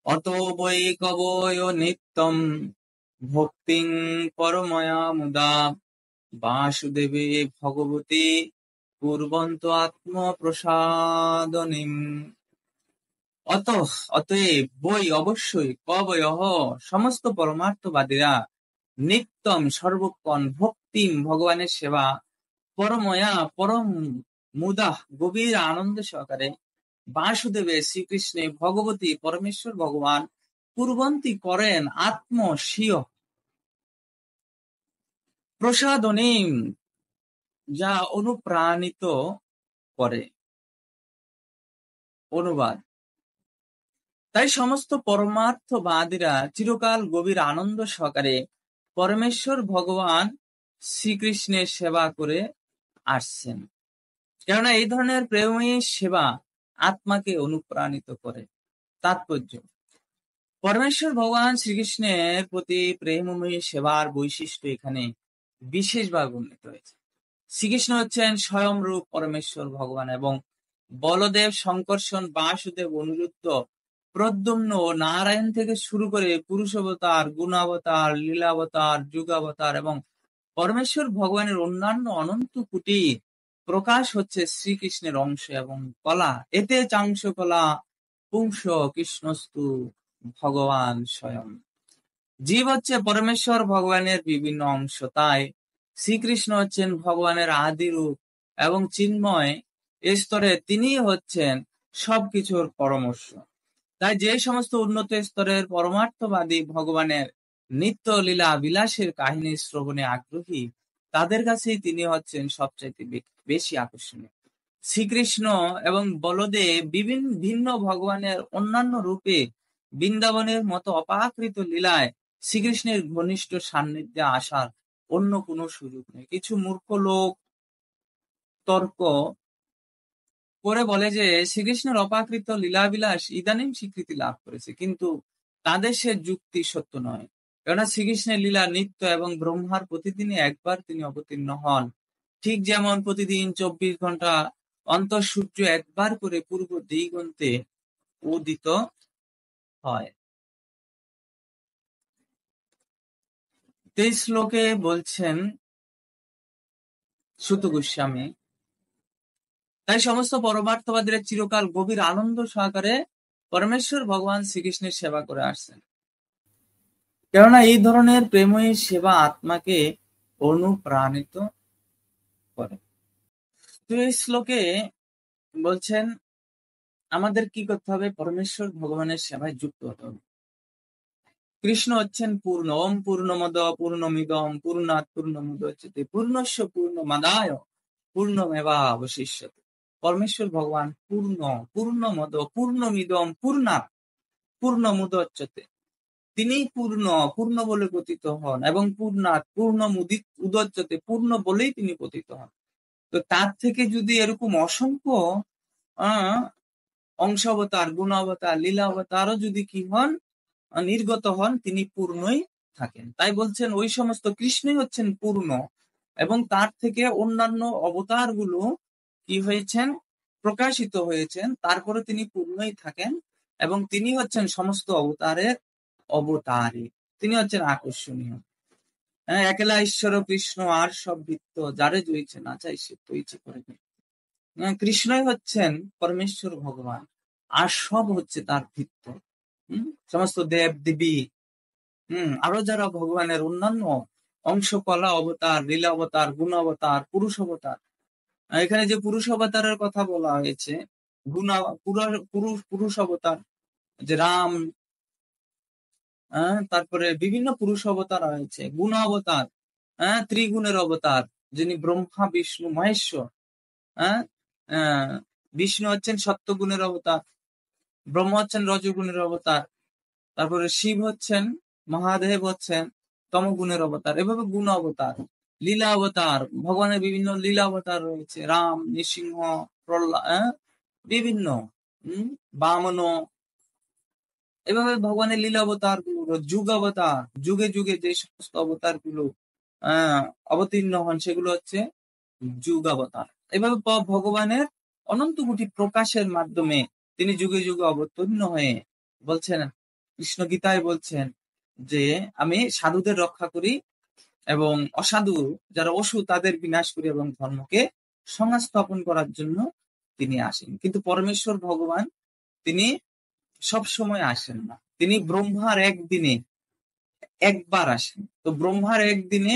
অত বৈ কবয় নিত্যম ভক্তিং পরময়া মুদা বাসুদেবে ভগবতী কুর্বন্ত আত্মপ্রসাদনীম। অতএব বই অবশ্যই কবয়ঃ সমস্ত পরমার্থবাদীরা নিত্যম সর্বক্ষণ ভক্তিম ভগবানের সেবা পরময়া পরম মুদা গভীর আনন্দ সহকারে বাসুদেবে শ্রীকৃষ্ণে ভগবতী পরমেশ্বর ভগবান কুর্বন্তী করেন আত্মস্বীয় প্রসাদনীম, যা অনুপ্রাণিত করে। অনুবাদ: তাই সমস্ত পরমার্থবাদীরা চিরকাল গভীর আনন্দ সহকারে পরমেশ্বর ভগবান শ্রীকৃষ্ণের সেবা করে আসছেন, কেননা এই ধরনের প্রেমী সেবা আত্মাকে অনুপ্রাণিত করে। তাৎপর্য: পরমেশ্বর ভগবান শ্রীকৃষ্ণের প্রতি প্রেমময়ী সেবার বৈশিষ্ট্য এখানে বিশেষভাবে বর্ণিত হয়েছে। শ্রীকৃষ্ণ হচ্ছেন স্বয়ংরূপ পরমেশ্বর ভগবান, এবং বলদেব, শঙ্কর্ষণ, বাসুদেব, অনিরুদ্ধ, প্রদ্যুম্ন ও নারায়ণ থেকে শুরু করে পুরুষাবতার, গুণাবতার, লীলাবতার, যুগাবতার এবং পরমেশ্বর ভগবানের অন্যান্য অনন্ত কোটি প্রকাশ হচ্ছে শ্রীকৃষ্ণের অংশ এবং কলা। এতে চাংশ কলা পুংস কৃষ্ণস্তু ভগবান স্বয়ং। জীব হচ্ছে পরমেশ্বর ভগবানের বিভিন্ন অংশ, তাই শ্রীকৃষ্ণ হচ্ছেন ভগবানের আদি রূপ এবং চিন্ময় স্তরে তিনি হচ্ছেন সবকিছুর পরমর্শ। তাই যে সমস্ত উন্নত স্তরের পরমার্থবাদী ভগবানের নিত্য লীলা বিলাসের কাহিনী শ্রবণে আগ্রহী, তাদের কাছেই তিনি হচ্ছেন সবচাইতে বেশি আকর্ষণীয়। শ্রীকৃষ্ণ এবং বলদেব বিভিন্ন ভিন্ন ভগবানের অন্যান্য রূপে বৃন্দাবনের মতো অপাকৃত লীলায় শ্রীকৃষ্ণের ঘনিষ্ঠ সান্নিধ্যে আসার অন্য কোনো সুযোগ নেই। কিছু মূর্খ লোক তর্ক করে বলে যে শ্রীকৃষ্ণের অপাকৃত লীলাবিলাস ইদানিং স্বীকৃতি লাভ করেছে, কিন্তু তাদের সে যুক্তি সত্য নয়। কেননা শ্রীকৃষ্ণের লীলা নিত্য এবং ব্রহ্মার প্রতিদিনই একবার তিনি অবতীর্ণ হন। ঠিক যেমন প্রতিদিন 24 ঘন্টা অন্তর সূর্য একবার করে পূর্ব দিগন্তে উদিত হয়। 23 শ্লোকে বলছেন সুত গোস্বামী, তাই সমস্ত পরমার্থবাদীরা চিরকাল গভীর আনন্দ সহকারে পরমেশ্বর ভগবান শ্রীকৃষ্ণের সেবা করে আসছেন, কেননা এই ধরনের প্রেমই সেবা আত্মাকে অনুপ্রাণিত করে। তো এই শ্লোকে বলছেন আমাদের কি করতে হবে? পরমেশ্বর ভগবানের সেবায় যুক্ত হতে হবে। কৃষ্ণ হচ্ছেন পূর্ণ। ওম পূর্ণমদ পূর্ণমিদম পূর্ণাৎ পূর্ণমুদচ্যতে পূর্ণস্য পূর্ণমাদায় পূর্ণমেবাবশিষ্যতে। পরমেশ্বর ভগবান পূর্ণ, পূর্ণমদ পূর্ণমিদম পূর্ণাৎ পূর্ণমুদচ্যতে। তিনি পূর্ণ, পূর্ণ বলে পতিত হন, এবং পূর্ণাৎ পূর্ণমুদিত উদচ্যতে, পূর্ণ বলেই তিনি পতিত হন। তো তার থেকে যদি এরকম অসংখ্য অংশ অবতার, গুণ অবতার, লীলা অবতারও যদি কি হন, নির্গত হন, তিনি পূর্ণই থাকেন। তাই বলছেন ওই সমস্ত কৃষ্ণই হচ্ছেন পূর্ণ, এবং তার থেকে অন্যান্য অবতার গুলো কি হয়েছেন? প্রকাশিত হয়েছেন, তারপরে তিনি পূর্ণই থাকেন, এবং তিনি হচ্ছেন সমস্ত অবতারের অবতারী। তিনি হচ্ছেন আকর্ষণীয়। হ্যাঁ, একলা ঈশ্বর কৃষ্ণ আর সব বৃত্ত, যারে জয়ছে না চাই সে তো ইচ্ছে করে। কৃষ্ণই হচ্ছেন পরমেশ্বর ভগবান, আর সব হচ্ছে তার ভিত্ত। সমস্ত দেব দেবী, আরো যারা ভগবানের অন্যান্য অংশ, কলা অবতার, লীলা অবতার, গুণ অবতার, পুরুষ অবতার। এখানে যে পুরুষ অবতারের কথা বলা হয়েছে, পুরুষ অবতার যে রাম, তারপরে বিভিন্ন পুরুষ অবতার হয়েছে। গুণ অবতার, ত্রিগুণের অবতার, যিনি ব্রহ্মা বিষ্ণু মহেশ্বর। বিষ্ণু হচ্ছেন সত্যগুণের অবতার, ব্রহ্মা হচ্ছেন রজগুণের অবতার, তারপরে শিব হচ্ছেন, মহাদেব হচ্ছেন তমগুণের অবতার। এভাবে গুণ অবতার, লীলা অবতার, ভগবানের বিভিন্ন লীলা অবতার রয়েছে। রাম, নৃসিংহ, প্রহ্লাদ, বিভিন্ন বামন, এভাবে ভগবানের লীলা অবতার গুলো, যুগ অবতার, যুগে যুগে যে সমস্ত অবতার গুলো অবতীর্ণ হন, সেগুলো হচ্ছে যুগ অবতার। এভাবে ভগবানের অনন্ত কোটি প্রকাশের মাধ্যমে তিনি যুগে যুগে অবতীর্ণ হয়ে বলছেন, কৃষ্ণ গীতায় বলছেন যে আমি সাধুদের রক্ষা করি, এবং অসাধু যারা অসু তাদের বিনাশ করি, এবং ধর্মকে সংস্থাপন করার জন্য তিনি আসেন। কিন্তু পরমেশ্বর ভগবান তিনি সব সময় আসেন না, তিনি ব্রহ্মার একদিনে একবার আসেন। তো ব্রহ্মার একদিনে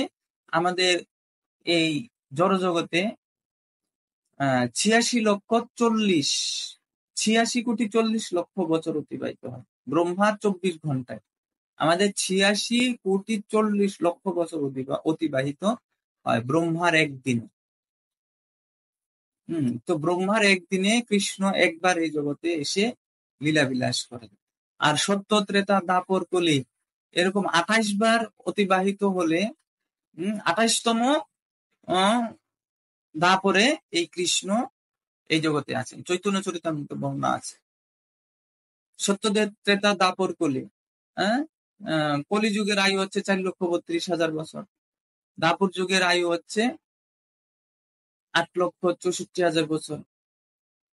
আমাদের এই জড়জগতে 86,40,40,86,40,00,000 বছর অতিবাহিত হয়। ব্রহ্মার 24 ঘন্টায় আমাদের 86,40,00,000 বছর অতিবাহিত হয় ব্রহ্মার একদিনে। তো ব্রহ্মার একদিনে কৃষ্ণ একবার এই জগতে এসে লীলাবিলাস করেন। আর সত্য, ত্রেতা, দাপর, কলি এরকম 28 বার অতিবাহিত হলে 28তম দাপরে এই কৃষ্ণ এই জগতে আছেন। চৈতন্য চরিতামৃতে বর্ণনা আছে। সত্যদেব, ত্রেতা, দাপর, কলি। কলিযুগের আয়ু হচ্ছে 4,32,000 বছর। দাপর যুগের আয়ু হচ্ছে 8,64,000 বছর।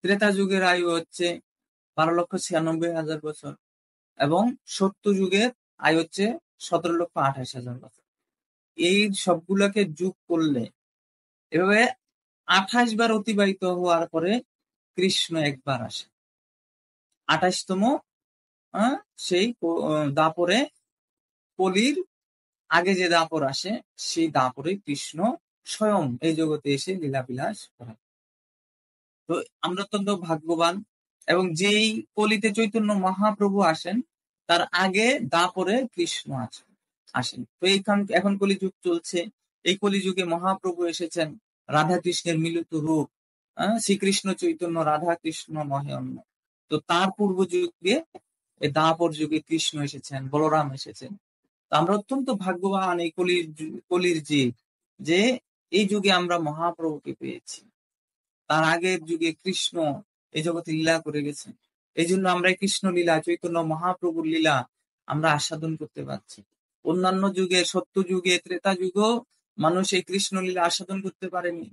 ত্রেতা যুগের আয়ু হচ্ছে 12,96,000 বছর, এবং সত্য যুগের আয়ু হচ্ছে 17,28,000 বছর। এই সবগুলোকে যোগ করলে এভাবে 28 বার অতিবাহিত হওয়ার পরে কৃষ্ণ একবার আসে। 28তম সেই দাপরে, কলির আগে যে দাপর আসে, সেই দাপরে কৃষ্ণ স্বয়ং এই জগতে এসে লীলাবিলাস করেন। তো আমরা অত্যন্ত ভাগ্যবান, এবং যেই কলিতে চৈতন্য মহাপ্রভু আসেন তার আগে দাপরে কৃষ্ণ আসেন। তো এখন কলিযুগ চলছে। এই কলিযুগে মহাপ্রভু এসেছেন রাধা কৃষ্ণের মিলিত রূপ, শ্রীকৃষ্ণ চৈতন্য, রাধা কৃষ্ণ মহেন্দ্র। তো তার পূর্ব যুগে, এই দাপর যুগে কৃষ্ণ এসেছেন, বলরাম এসেছেন। তো আমরা অত্যন্ত ভাগ্যবান এই কলির জীব, যে এই যুগে আমরা মহাপ্রভুকে পেয়েছি। তার আগের যুগে কৃষ্ণ এই জগতে লীলা করে গেছেন। এই জন্য আমরা কৃষ্ণ লীলা, চৈতন্য মহাপ্রভুর লীলা আমরা আস্বাদন করতে পারছি। অন্যান্য যুগে, সত্য যুগে, ত্রেতা যুগেও মানুষ এই কৃষ্ণ লীলা আস্বাদন করতে পারেনি।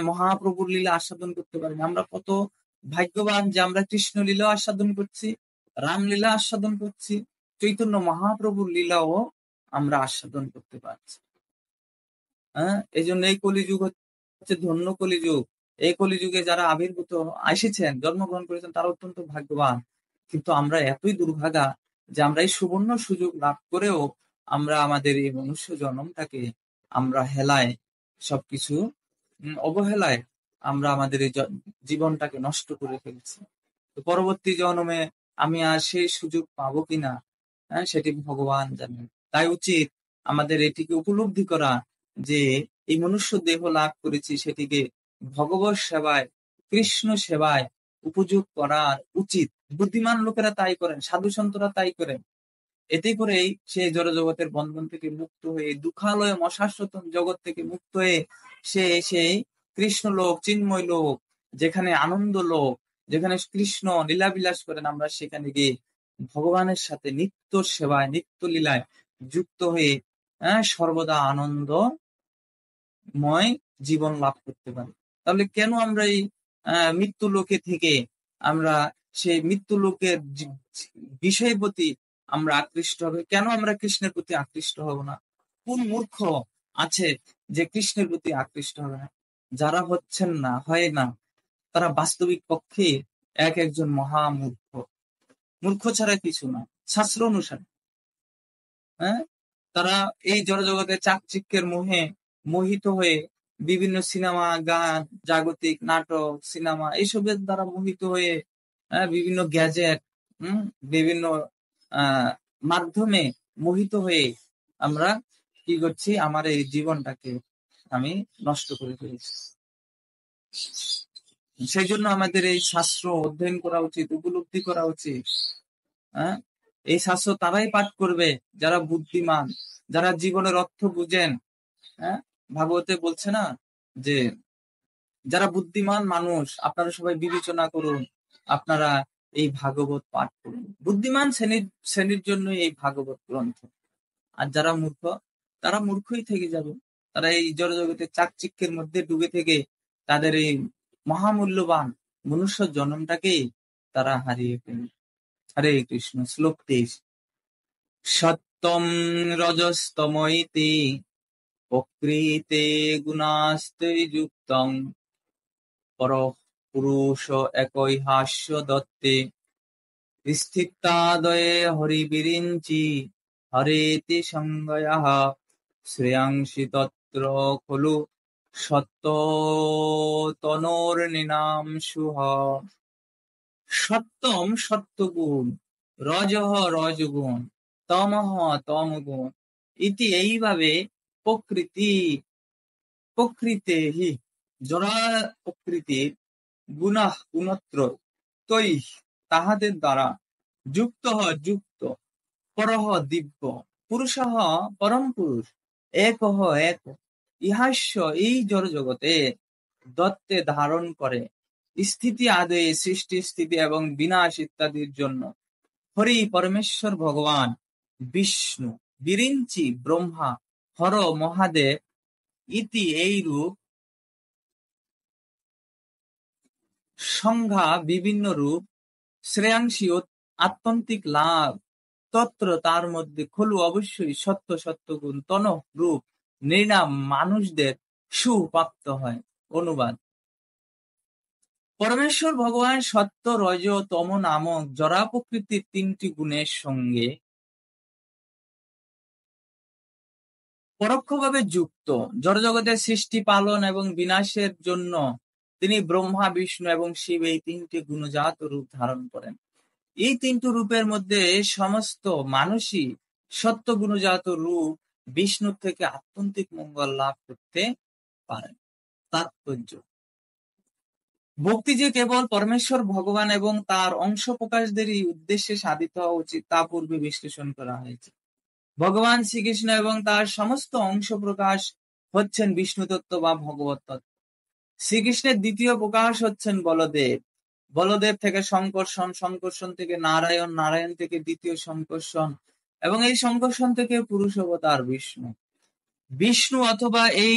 মহাপ্রভুর লীলা আস্বাদন করতে পারেনি। আমরা কত ভাগ্যবান যে আমরা কৃষ্ণ লীলা আস্বাদন করছি, রামলীলা আস্বাদন করছি, চৈতন্য মহাপ্রভুর লীলাও আমরা আস্বাদন করতে পারছি। এই জন্য এই কলিযুগ হচ্ছে ধন্য কলিযুগ। এই কলিযুগে যারা আবির্ভূত এসেছেন, জন্মগ্রহণ করেছেন, তারা অত্যন্ত ভাগ্যবান। কিন্তু আমরা এতই দুর্ভাগা যে আমরা এই সুবর্ণ সুযোগ লাভ করেও আমরা আমাদের এই মনুষ্য জন্মটাকে আমরা হেলায়, সবকিছু অবহেলায় আমরা আমাদের এই জীবনটাকে নষ্ট করে ফেলছি। তো পরবর্তী জন্মে আমি আর সেই সুযোগ পাবো কিনা, সেটি ভগবান জানেন। তাই উচিত আমাদের এটিকে উপলব্ধি করা যে এই মনুষ্য দেহ লাভ করেছি, সেটিকে ভগবত সেবায়, কৃষ্ণ সেবায় উপযোগ করার উচিত। বুদ্ধিমান লোকেরা তাই করেন, সাধু সন্তরা তাই করেন। এতে করেই সে জড় জগতের বন্ধন থেকে মুক্ত হয়ে, দুঃখালয় অশাশ্বত জগৎ থেকে মুক্ত হয়ে সে সেই কৃষ্ণ লোক, চিন্ময় লোক, যেখানে আনন্দ লোক, যেখানে কৃষ্ণ লীলাবিলাস করেন, আমরা সেখানে গিয়ে ভগবানের সাথে নিত্য সেবায়, নিত্য লীলায় যুক্ত হয়ে সর্বদা আনন্দময় জীবন লাভ করতে পারি। তাহলে কেন আমরা এই মৃত্যু লোকে থেকে আমরা সেই মৃত্যু লোকের বিষয়ের প্রতি আমরা আকৃষ্ট হবে? কেন আমরা কৃষ্ণের প্রতি আকৃষ্ট হব না? কোন মূর্খ আছে যে কৃষ্ণের প্রতি আকৃষ্ট হবে না? যারা হচ্ছেন না, হয় না, তারা বাস্তবিক পক্ষে একজন মহামূর্খ। মূর্খ ছাড়া কিছু না, শাস্ত্র অনুসারে। তারা এই জড়জগতের চাকচিক্যের মোহে মোহিত হয়ে বিভিন্ন সিনেমা, গান, জাগতিক নাটক, সিনেমা এইসবের দ্বারা মোহিত হয়ে, বিভিন্ন গ্যাজেট, বিভিন্ন মাধ্যমে মোহিত হয়ে আমরা কি করছি, আমার এই জীবনটাকে আমি নষ্ট করে ফেলেছি। সেই জন্য আমাদের এই শাস্ত্র অধ্যয়ন করা উচিত, উপলব্ধি করা উচিত। এই শাস্ত্র তারাই পাঠ করবে যারা বুদ্ধিমান, যারা জীবনের অর্থ বুঝেন। ভাগবতে বলছে না যে যারা বুদ্ধিমান মানুষ, আপনারা সবাই বিবেচনা করুন, আপনারা এই ভাগবত পাঠ করুন। বুদ্ধিমান শ্রেণীর জন্য এই ভাগবত গ্রন্থ। আর যারা মূর্খ, তারা মূর্খই থেকে যাবে। তারা এই জড়জগতের চাকচিক্যের মধ্যে ডুবে থেকে তাদের এই মহামূল্যবান মনুষ্য জন্মটাকেই তারা হারিয়ে ফেলবে। হরে কৃষ্ণ। শ্লোক 23। সত্যম রজস্তমইতি প্রকৃতে গুণাস্তে যুক্তং পরঃ পুরুষ একই হাস্য দত্তে স্থিতাদয়ে হরিবিরিঞ্চি হরেতি সংজ্ঞায়াঃ শ্রেয়াংসি তত্র খলু সত্য তনোর্নিনাংশুঃ। সত্যম সত্যগুণ, রজঃ রজগুণ, তমঃ তমগুণ, ইতি এইভাবে প্রকৃতেহি জড়া প্রকৃতির গুণাঃ গুণত্রয় তৈঃ তাহাদের দ্বারা যুক্ত পরঃ দিব্য পুরুষঃ পরম পুরুষ একঃ এক ইহাস্য এই জড় জগতে দত্তে ধারণ করে স্থিতি আদয়ে সৃষ্টি, স্থিতি এবং বিনাশ ইত্যাদির জন্য হরি পরমেশ্বর ভগবান, বিষ্ণু, বিরিঞ্চি ব্রহ্মা, হর মহাদেব ইতি এই রূপ সংজ্ঞা বিভিন্ন রূপ শ্রেয়াংসী আত্যন্তিক লাভ তত্র তার মধ্যে খলু অবশ্যই সত্য সত্যগুণ তন রূপ নৃণাম মানুষদের সুপ্রাপ্ত হয়। অনুবাদ: পরমেশ্বর ভগবান সত্য, রজ, তম নামক জড়া প্রকৃতির তিনটি গুণের সঙ্গে পরোক্ষভাবে যুক্ত। জড়জগতের সৃষ্টি, পালন এবং বিনাশের জন্য তিনি ব্রহ্মা, বিষ্ণু এবং শিব এই তিনটি গুণজাত রূপ ধারণ করেন। এই তিনটি রূপের মধ্যে সমস্ত মানুষই সত্য গুণজাত রূপ বিষ্ণুর থেকে আত্যন্তিক মঙ্গল লাভ করতে পারেন। তাৎপর্য: ভক্তি যে কেবল পরমেশ্বর ভগবান এবং তার অংশ প্রকাশদেরই উদ্দেশ্যে সাধিত হওয়া উচিত তা পূর্বে বিশ্লেষণ করা হয়েছে। ভগবান শ্রীকৃষ্ণ এবং তার সমস্ত অংশ প্রকাশ হচ্ছেন বিষ্ণু তত্ত্ব বা ভগবত তত্ত্ব। শ্রীকৃষ্ণের দ্বিতীয় প্রকাশ হচ্ছেন বলদেব। বলদেব থেকে সংকর্ষণ, সংকর্ষণ থেকে নারায়ণ, নারায়ণ থেকে দ্বিতীয় সংকর্ষণ, এবং এই সংকর্ষণ থেকে পুরুষ অবতার বিষ্ণু। বিষ্ণু অথবা এই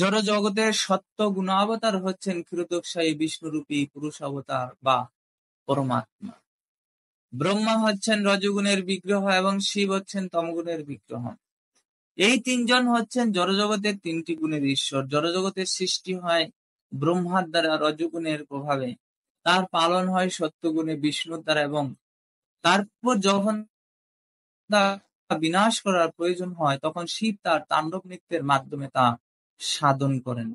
জড় জগতের সত্য গুণাবতার হচ্ছেন ক্ষীরোদকশায়ী বিষ্ণুরূপী পুরুষ অবতার বা পরমাত্মা। ব্রহ্মা হচ্ছেন রজগুণের বিগ্রহ এবং শিব হচ্ছেন তমগুণের বিগ্রহ। এই তিনজন হচ্ছেন জড়জগতের তিনটি গুণের ঈশ্বর। জড়জগতের সৃষ্টি হয় ব্রহ্মার দ্বারা রজগুণের প্রভাবে, তার পালন হয় সত্যগুণে বিষ্ণুর দ্বারা, এবং তারপর যখন তা বিনাশ করার প্রয়োজন হয় তখন শিব তার তাণ্ডব নৃত্যের মাধ্যমে তা সাধন করেন।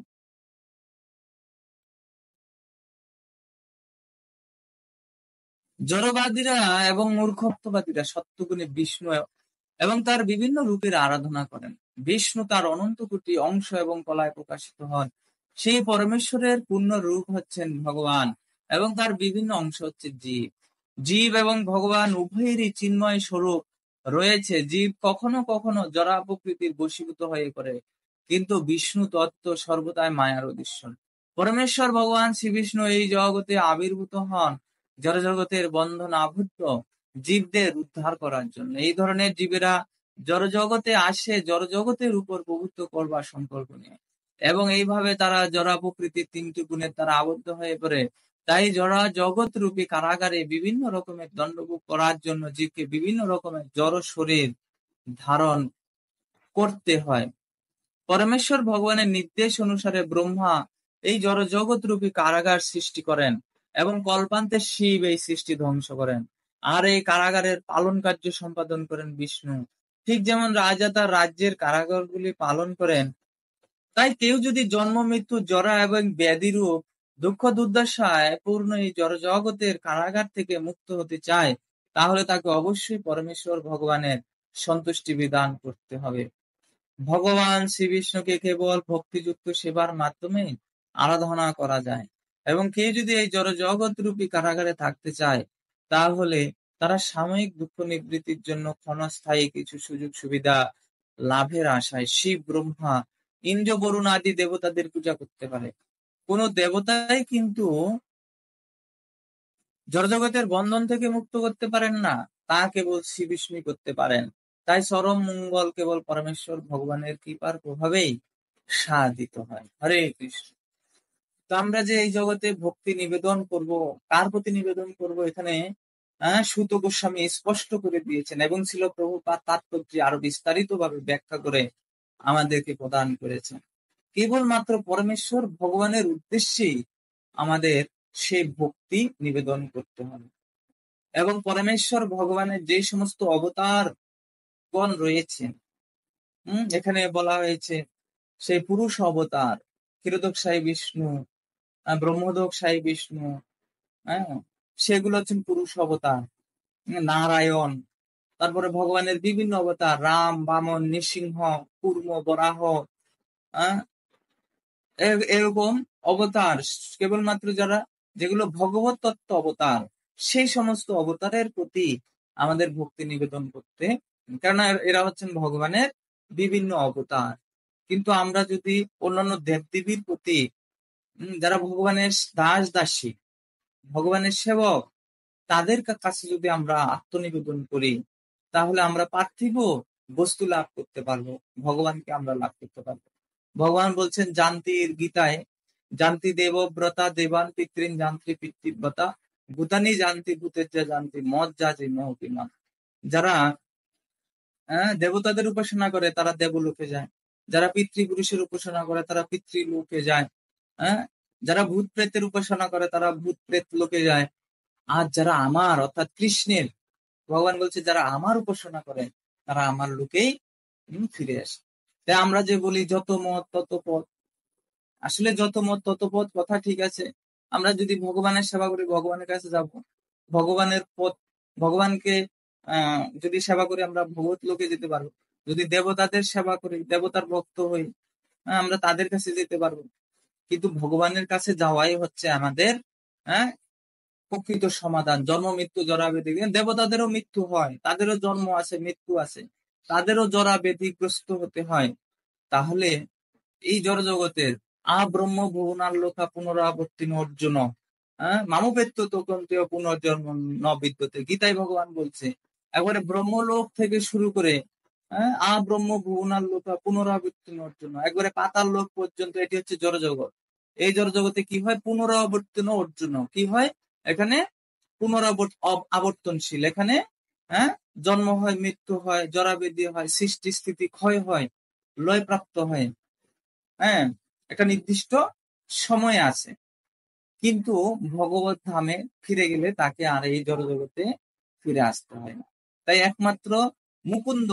জড়বাদীরা এবং মূর্খত্ববাদীরা সত্যগুণে বিষ্ণু এবং তার বিভিন্ন রূপের আরাধনা করেন। বিষ্ণু তার অনন্ত কোটি অংশ এবং কলায় প্রকাশিত হন। সেই পরমেশ্বরের পূর্ণ রূপ হচ্ছেন ভগবান এবং তার বিভিন্ন অংশ হচ্ছে জীব। জীব এবং ভগবান উভয়েরই চিন্ময় স্বরূপ রয়েছে। জীব কখনো কখনো জড়া প্রকৃতির বশীভূত হয়ে পড়ে, কিন্তু বিষ্ণু তত্ত্ব সর্বদাই মায়ার অধীশ্বর। পরমেশ্বর ভগবান শ্রীবিষ্ণু এই জগতে আবির্ভূত হন জড়জগতের বন্ধন আবদ্ধ জীবদের উদ্ধার করার জন্য। এই ধরনের জীবেরা জড়জগতে আসে জড়জগতের উপর প্রভুত্ব করবার সংকল্প নিয়ে, এবং এইভাবে তারা জড়া প্রকৃতির তিনটি গুণের দ্বারা আবদ্ধ হয়ে পড়ে। তাই জড়া জগৎ রূপী কারাগারে বিভিন্ন রকমের দণ্ডভোগ করার জন্য জীবকে বিভিন্ন রকমের জড় শরীর ধারণ করতে হয়। পরমেশ্বর ভগবানের নির্দেশ অনুসারে ব্রহ্মা এই জড় জগৎ রূপী কারাগার সৃষ্টি করেন এবং কল্পান্তে শিব এই সৃষ্টি ধ্বংস করেন, আর এই কারাগারের পালন কার্য সম্পাদন করেন বিষ্ণু। ঠিক যেমন রাজা তার রাজ্যের কারাগারগুলি পালন করেন, তাই কেউ যদি জন্ম মৃত্যু জরা এবং ব্যাধিরূপ দুঃখ দুর্দশায় পূর্ণ এই জড় জগতের কারাগার থেকে মুক্ত হতে চায়, তাহলে তাকে অবশ্যই পরমেশ্বর ভগবানের সন্তুষ্টি বিধান করতে হবে। ভগবান শ্রীবিষ্ণুকে কেবল ভক্তিযুক্ত সেবার মাধ্যমে আরাধনা করা যায়, এবং কেউ যদি এই জড় জগৎ রূপী কারাগারে থাকতে চায়, তাহলে তারা সাময়িক দুঃখ নিবৃত্তির জন্য ক্ষণস্থায়ী কিছু সুযোগ সুবিধা লাভের আশায় শিব, ব্রহ্মা, ইন্দ্র, বরুণ আদি দেবতাদের পূজা করতে পারে। কোন দেবতাই কিন্তু জড়জগতের বন্ধন থেকে মুক্ত করতে পারেন না, তা কেবল শ্রী বিষ্ণু করতে পারেন। তাই চরম মঙ্গল কেবল পরমেশ্বর ভগবানের কৃপার প্রভাবেই সাধিত হয়। হরে কৃষ্ণ। তো আমরা যে এই জগতে ভক্তি নিবেদন করব, কার প্রতি নিবেদন করব, এখানে সূত গোস্বামী স্পষ্ট করে দিয়েছেন, এবং ছিল প্রভুপাদ তাৎপর্য আরো বিস্তারিত ভাবে ব্যাখ্যা করে আমাদেরকে প্রদান করেছেন। কেবলমাত্র পরমেশ্বর ভগবানের উদ্দেশ্যেই আমাদের সেই ভক্তি নিবেদন করতে হবে, এবং পরমেশ্বর ভগবানের যে সমস্ত অবতার গণ রয়েছেন, এখানে বলা হয়েছে সেই পুরুষ অবতার ক্ষীরোদকশায়ী বিষ্ণু, ব্রহ্মোদকশায়ী বিষ্ণু, হ্যাঁ, সেগুলো হচ্ছেন পুরুষ অবতার। নারায়ণ, তারপরে ভগবানের বিভিন্ন অবতার রাম, বামন, নৃসিংহ, কূর্ম, বরাহ, এরকম অবতার কেবলমাত্র যারা যেগুলো ভগবত তত্ত্ব অবতার, সেই সমস্ত অবতারের প্রতি আমাদের ভক্তি নিবেদন করতে, কেননা এরা হচ্ছেন ভগবানের বিভিন্ন অবতার। কিন্তু আমরা যদি অন্যান্য দেবদেবীর প্রতি, যারা ভগবানের দাস দাসী, ভগবানের সেবক, তাদের কাছে যদি আমরা আত্মনিবেদন করি, তাহলে আমরা পার্থিব বস্তু লাভ করতে পারবো, ভগবানকে আমরা লাভ করতে পারবো। ভগবান বলছেন জান্তির গীতায়, জান্তি দেবব্রতা দেবান পিতৃন যান্ত্রী পিতৃব্রতা ভূতানি জান্তি ভূতের যা জান্তি মদ যা যে মহপিমা। যারা দেবতাদের উপাসনা করে তারা দেবলোকে যায়, যারা পিতৃপুরুষের উপাসনা করে তারা পিতৃলোকে যায়, যারা ভূত প্রেতের উপাসনা করে তারা ভূত প্রেত লোকে যায়, আর যারা আমার অর্থাৎ কৃষ্ণের, ভগবান বলছে যারা আমার উপাসনা করে তারা আমার লোকেই ফিরে আসে। তাই আমরা যে বলি যত মত তত পথ, আসলে যত মত তত পথ কথা ঠিক আছে। আমরা যদি ভগবানের সেবা করি, ভগবানের কাছে যাব, ভগবানের পথ, ভগবানকে যদি সেবা করি আমরা ভগবত লোকে যেতে পারবো। যদি দেবতাদের সেবা করি, দেবতার ভক্ত হই, আমরা তাদের কাছে যেতে পারবো। কিন্তু ভগবানের কাছে যাওয়াই হচ্ছে আমাদের হ্যাঁ, প্রকৃত সমাধান। জন্ম মৃত্যু জরা ব্যাধি, দেবতাদেরও মৃত্যু হয়, তাদেরও জন্ম আছে, মৃত্যু আছে, তাদেরও জরা ব্যাধিগ্রস্ত হতে হয়। তাহলে এই জড়জগতের আব্রহ্ম ভুবনাল্লোকা পুনরাবর্তিন অর্জুন, মামুপেত্য তোকন্তীয় পুনর্জন্ম ন বিদ্যতে, গীতায় ভগবান বলছে। একবারে ব্রহ্মলোক থেকে শুরু করে আব্রহ্ম ভুবনাল্লোকা পুনরাবর্তিন অর্জুন, একবারে পাতাল লোক পর্যন্ত, এটি হচ্ছে জড়জগৎ। এই জড়জগতে কি হয়? পুনরাবর্তন অর্জুন, কি হয় এখানে? আবর্তনশীল। এখানে জন্ম হয়, মৃত্যু হয়, জরাবেদি হয়, সৃষ্টি স্থিতি ক্ষয় হয়, লয় প্রাপ্ত হয়। হ্যাঁ, একটা নির্দিষ্ট সময় আছে। কিন্তু ভগবত ধামে ফিরে গেলে তাকে আর এই জড়জগতে ফিরে আসতে হয় না। তাই একমাত্র মুকুন্দ,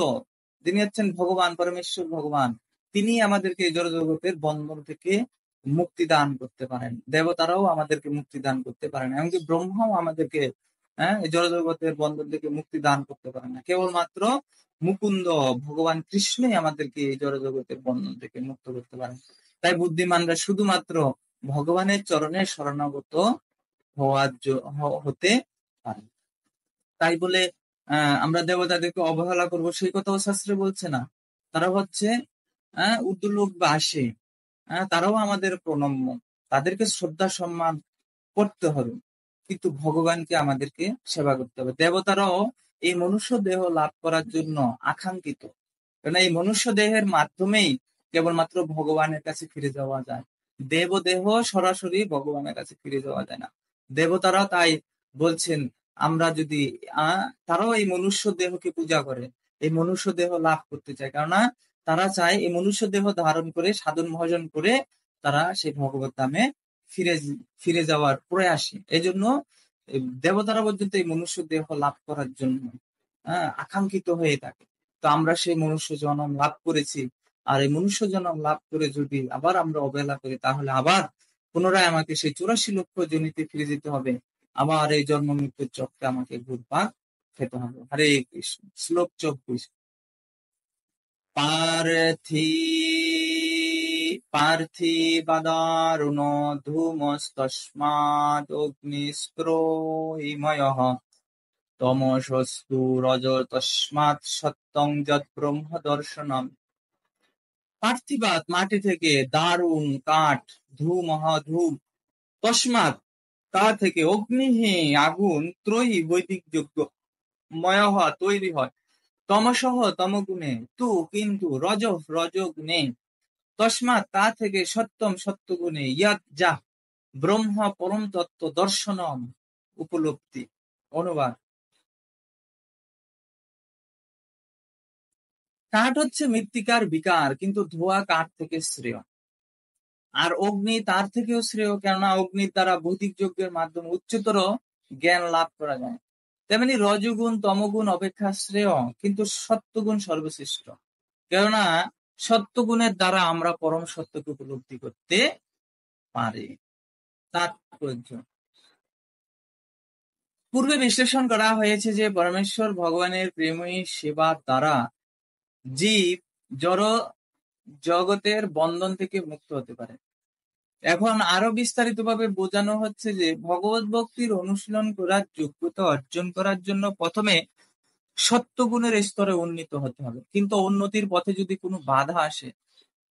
যিনি হচ্ছেন ভগবান, পরমেশ্বর ভগবান, তিনি আমাদেরকে এই জড়জগতের বন্ধন থেকে মুক্তি দান করতে পারেন। দেবতারাও আমাদেরকে মুক্তি দান করতে পারেন, এমনকি ব্রহ্মাও আমাদেরকে এই জড়জগতের বন্ধন থেকে মুক্তি দান করতে পারে না। কেবলমাত্র মুকুন্দ ভগবান কৃষ্ণই আমাদেরকে এই জড়জগতের বন্ধন থেকে মুক্ত করতে পারেন। তাই বুদ্ধিমানরা শুধুমাত্র ভগবানের চরণে শরণাগত হতে পারে। তাই বলে আমরা দেবতাদেরকে অবহেলা করব সেই কথাও শাস্ত্রে বলছে না। তারা হচ্ছে উর্দুলোক বা আসে, তারাও আমাদের প্রণম্য, তাদেরকে শ্রদ্ধা সম্মান করতে হবে, কিন্তু ভগবানকে আমাদেরকে সেবা করতে হবে। দেবতারাও এই মনুষ্য দেহ লাভ করার জন্য আকাঙ্ক্ষিত, কারণ এই মনুষ্য দেহের মাধ্যমেই কেবলমাত্র ভগবানের কাছে ফিরে যাওয়া যায়। দেবদেহ সরাসরি ভগবানের কাছে ফিরে যাওয়া যায় না। দেবতারা তাই বলছেন, আমরা যদি তারাও এই মনুষ্য দেহকে পূজা করে, এই মনুষ্য দেহ লাভ করতে চায়, কেননা তারা চায় এই মনুষ্য দেহ ধারণ করে সাধন ভজন করে তারা সেই ভগবত ধামে ফিরে যাওয়ার প্রয়াসী। এই জন্য দেবতারা পর্যন্ত এই মনুষ্য দেহ লাভ করার জন্য আকাঙ্ক্ষিত হয়ে থাকে। তো আমরা সেই মনুষ্য জন্ম লাভ করেছি, আর এই মনুষ্য জন্ম লাভ করে যদি আবার আমরা অবহেলা করি, তাহলে আবার পুনরায় আমাকে সেই 84 লক্ষ জনিতে ফিরে যেতে হবে, আবার এই জন্ম মৃত্যুর চক্রে আমাকে ঘুরপাক খেতে হবে। হরে কৃষ্ণ। শ্লোক 24। পার্থিবাদারুণ ধূমস্তস্মাদগ্নিস্ত্রয়ীময়ঃ তমসস্তু রজতস্মাৎ সত্যং যৎ ব্রহ্ম দর্শনম। পার্থিবাদ মাটি থেকে, দারুণ কাঠ, ধূমঃ ধূম, তস্মাৎ তা থেকে, অগ্নিহি আগুন, ত্রয়ী বৈদিক যজ্ঞ, ময়ঃ তৈরি হয়, তমসহ তমগুণে, তু কিন্তু, রজঃ রজগুণে, তস্মাৎ তা থেকে, সত্যম সত্যগুণে, ইয়ৎ যা, ব্রহ্ম পরম তত্ত্ব, দর্শনম উপলব্ধি। অনুবাদ: কাঠ হচ্ছে মৃত্তিকার বিকার, কিন্তু ধোঁয়া কাঠ থেকে শ্রেয়, আর অগ্নি তার থেকেও শ্রেয়, কেননা অগ্নির দ্বারা বৈদিক যজ্ঞের মাধ্যমে উচ্চতর জ্ঞান লাভ করা যায়। তেমনি রজগুণ তমগুণ অপেক্ষা শ্রেয়, কিন্তু সত্যগুণ সর্বশ্রেষ্ঠ, কেননা সত্যগুণের দ্বারা আমরা পরম সত্যকে উপলব্ধি করতে পারি। তাৎপর্য: পূর্বে বিশ্লেষণ করা হয়েছে যে পরমেশ্বর ভগবানের প্রেমী সেবার দ্বারা জীব জড় জগতের বন্ধন থেকে মুক্ত হতে পারে। এখন আরো বিস্তারিতভাবে বোঝানো হচ্ছে যে ভগবত ভক্তির অনুশীলন করার যোগ্যতা অর্জন করার জন্য প্রথমে সত্যগুণের স্তরে উন্নীত হতে হবে, কিন্তু উন্নতির পথে যদি কোনো বাধা আসে,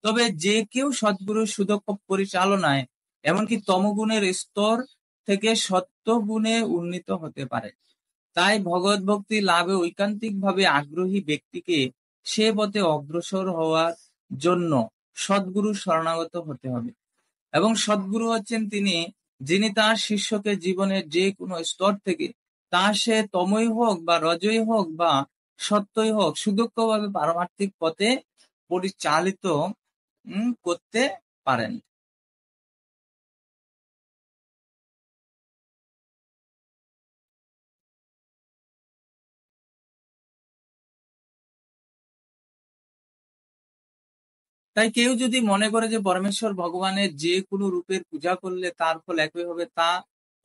তবে যে কেউ সদ্গুরুর সুদক্ষ পরিচালনায় এমনকি তমগুণের স্তর থেকে সত্যগুণে উন্নীত হতে পারে। তাই ভগবত ভক্তি লাভে ঐকান্তিকভাবে আগ্রহী ব্যক্তিকে সে পথে অগ্রসর হওয়ার জন্য সদ্গুরুর শরণাগত হতে হবে। এবং সদ্গুরু হচ্ছেন তিনি, যিনি তার শিষ্যকে জীবনের যে কোনো স্তর থেকে, তা সে তমই হোক বা রজই হোক বা সত্যই হোক, সুদক্ষভাবে পারমার্থিক পথে পরিচালিত করতে পারেন। তাই কেউ যদি মনে করে যে পরমেশ্বর ভগবানের যে কোনো রূপের পূজা করলে তার ফল একই হবে, তা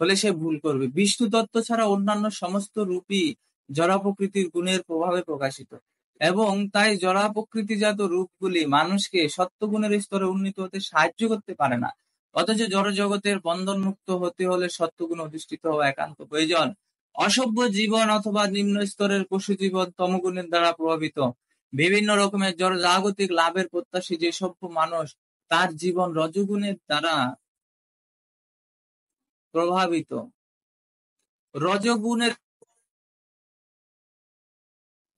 হলে সে ভুল করবে। বিষ্ণু তত্ত্ব ছাড়া অন্যান্য সমস্ত রূপই জড় প্রকৃতির গুণের প্রভাবে প্রকাশিত, এবং তাই জড় প্রকৃতিজাত রূপগুলি মানুষকে সত্যগুণের স্তরে উন্নীত হতে সাহায্য করতে পারে না। অথচ জড় জগতের বন্ধন মুক্ত হতে হলে সত্যগুণ অধিষ্ঠিত হওয়া একান্ত প্রয়োজন। অসভ্য জীবন অথবা নিম্ন স্তরের পশু জীবন তমগুণের দ্বারা প্রভাবিত। বিভিন্ন রকমের জড় জাগতিক লাভের প্রত্যাশী যে সভ্য মানুষ, তার জীবন রজগুণের দ্বারা প্রভাবিত। রজগুণের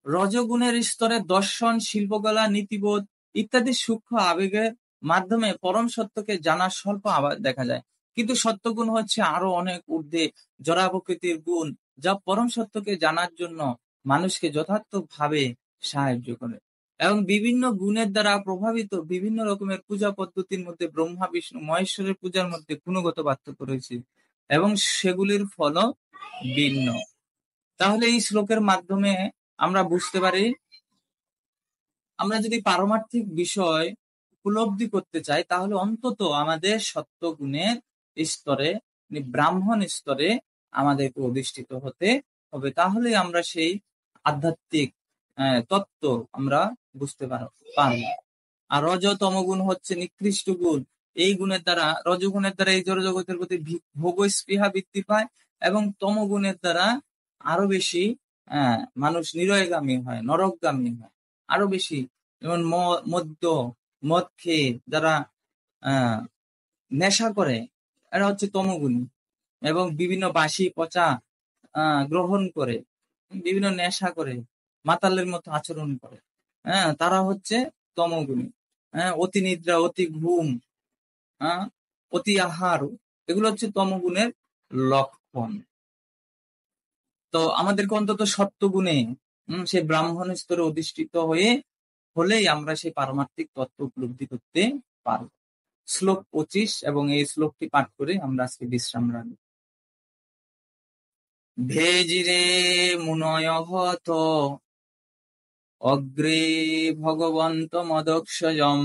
রজগুণের স্তরে দর্শন, শিল্পকলা, নীতিবোধ ইত্যাদি সূক্ষ্ম আবেগের মাধ্যমে পরম সত্যকে জানার স্বল্প আভাস দেখা যায়। কিন্তু সত্যগুণ হচ্ছে আরো অনেক ঊর্ধ্বে জড়া প্রকৃতির গুণ, যা পরম সত্যকে জানার জন্য মানুষকে যথার্থভাবে সাহায্য করে। এবং বিভিন্ন গুণের দ্বারা প্রভাবিত বিভিন্ন রকমের পূজা পদ্ধতির মধ্যে ব্রহ্মা, বিষ্ণু, মহেশ্বরের পূজার মধ্যে গুণগত পার্থক্য রয়েছে এবং সেগুলির ফলও ভিন্ন। তাহলে এই শ্লোকের মাধ্যমে আমরা বুঝতে পারি, আমরা যদি পারমার্থিক বিষয় উপলব্ধি করতে চাই তাহলে অন্তত আমাদের সত্য গুণের স্তরে, ব্রাহ্মণ স্তরে আমাদেরকে অধিষ্ঠিত হতে হবে। তাহলে আমরা সেই আধ্যাত্মিক তত্ত্ব আমরা বুঝতে পারব। আর রজতম গুণ হচ্ছে নিকৃষ্ট গুণ। এই গুণের দ্বারা, রজগুণের দ্বারা এই জড়জগতের প্রতি ভোগ স্পৃহা বৃদ্ধি পায় এবং তমগুণের দ্বারা আরো বেশি মানুষ নিরয়গামী হয়, নরকগামী হয় আরো বেশি। যেমন মদ খেয়ে যারা নেশা করে, এরা হচ্ছে তমগুণী। এবং বিভিন্ন বাসি পচা গ্রহণ করে, বিভিন্ন নেশা করে, মাতালের মতো আচরণ করে, তারা হচ্ছে তমগুণী। অতি নিদ্রা, অতি ঘুম, অতি আহার, এগুলো হচ্ছে তমগুণের লক্ষণ। তো আমাদেরকে অন্তত সত্যগুণে সেই ব্রাহ্মণ স্তরে অধিষ্ঠিত হলেই আমরা সেই পারমার্থিক তত্ত্ব উপলব্ধি করতে পারব। শ্লোক 25 এবং এই শ্লোকটি পাঠ করে আমরা আজকে বিশ্রাম রাখব। ভেজিরে মুনয়ভত অগ্রে ভগবন্ত মদক্ষজম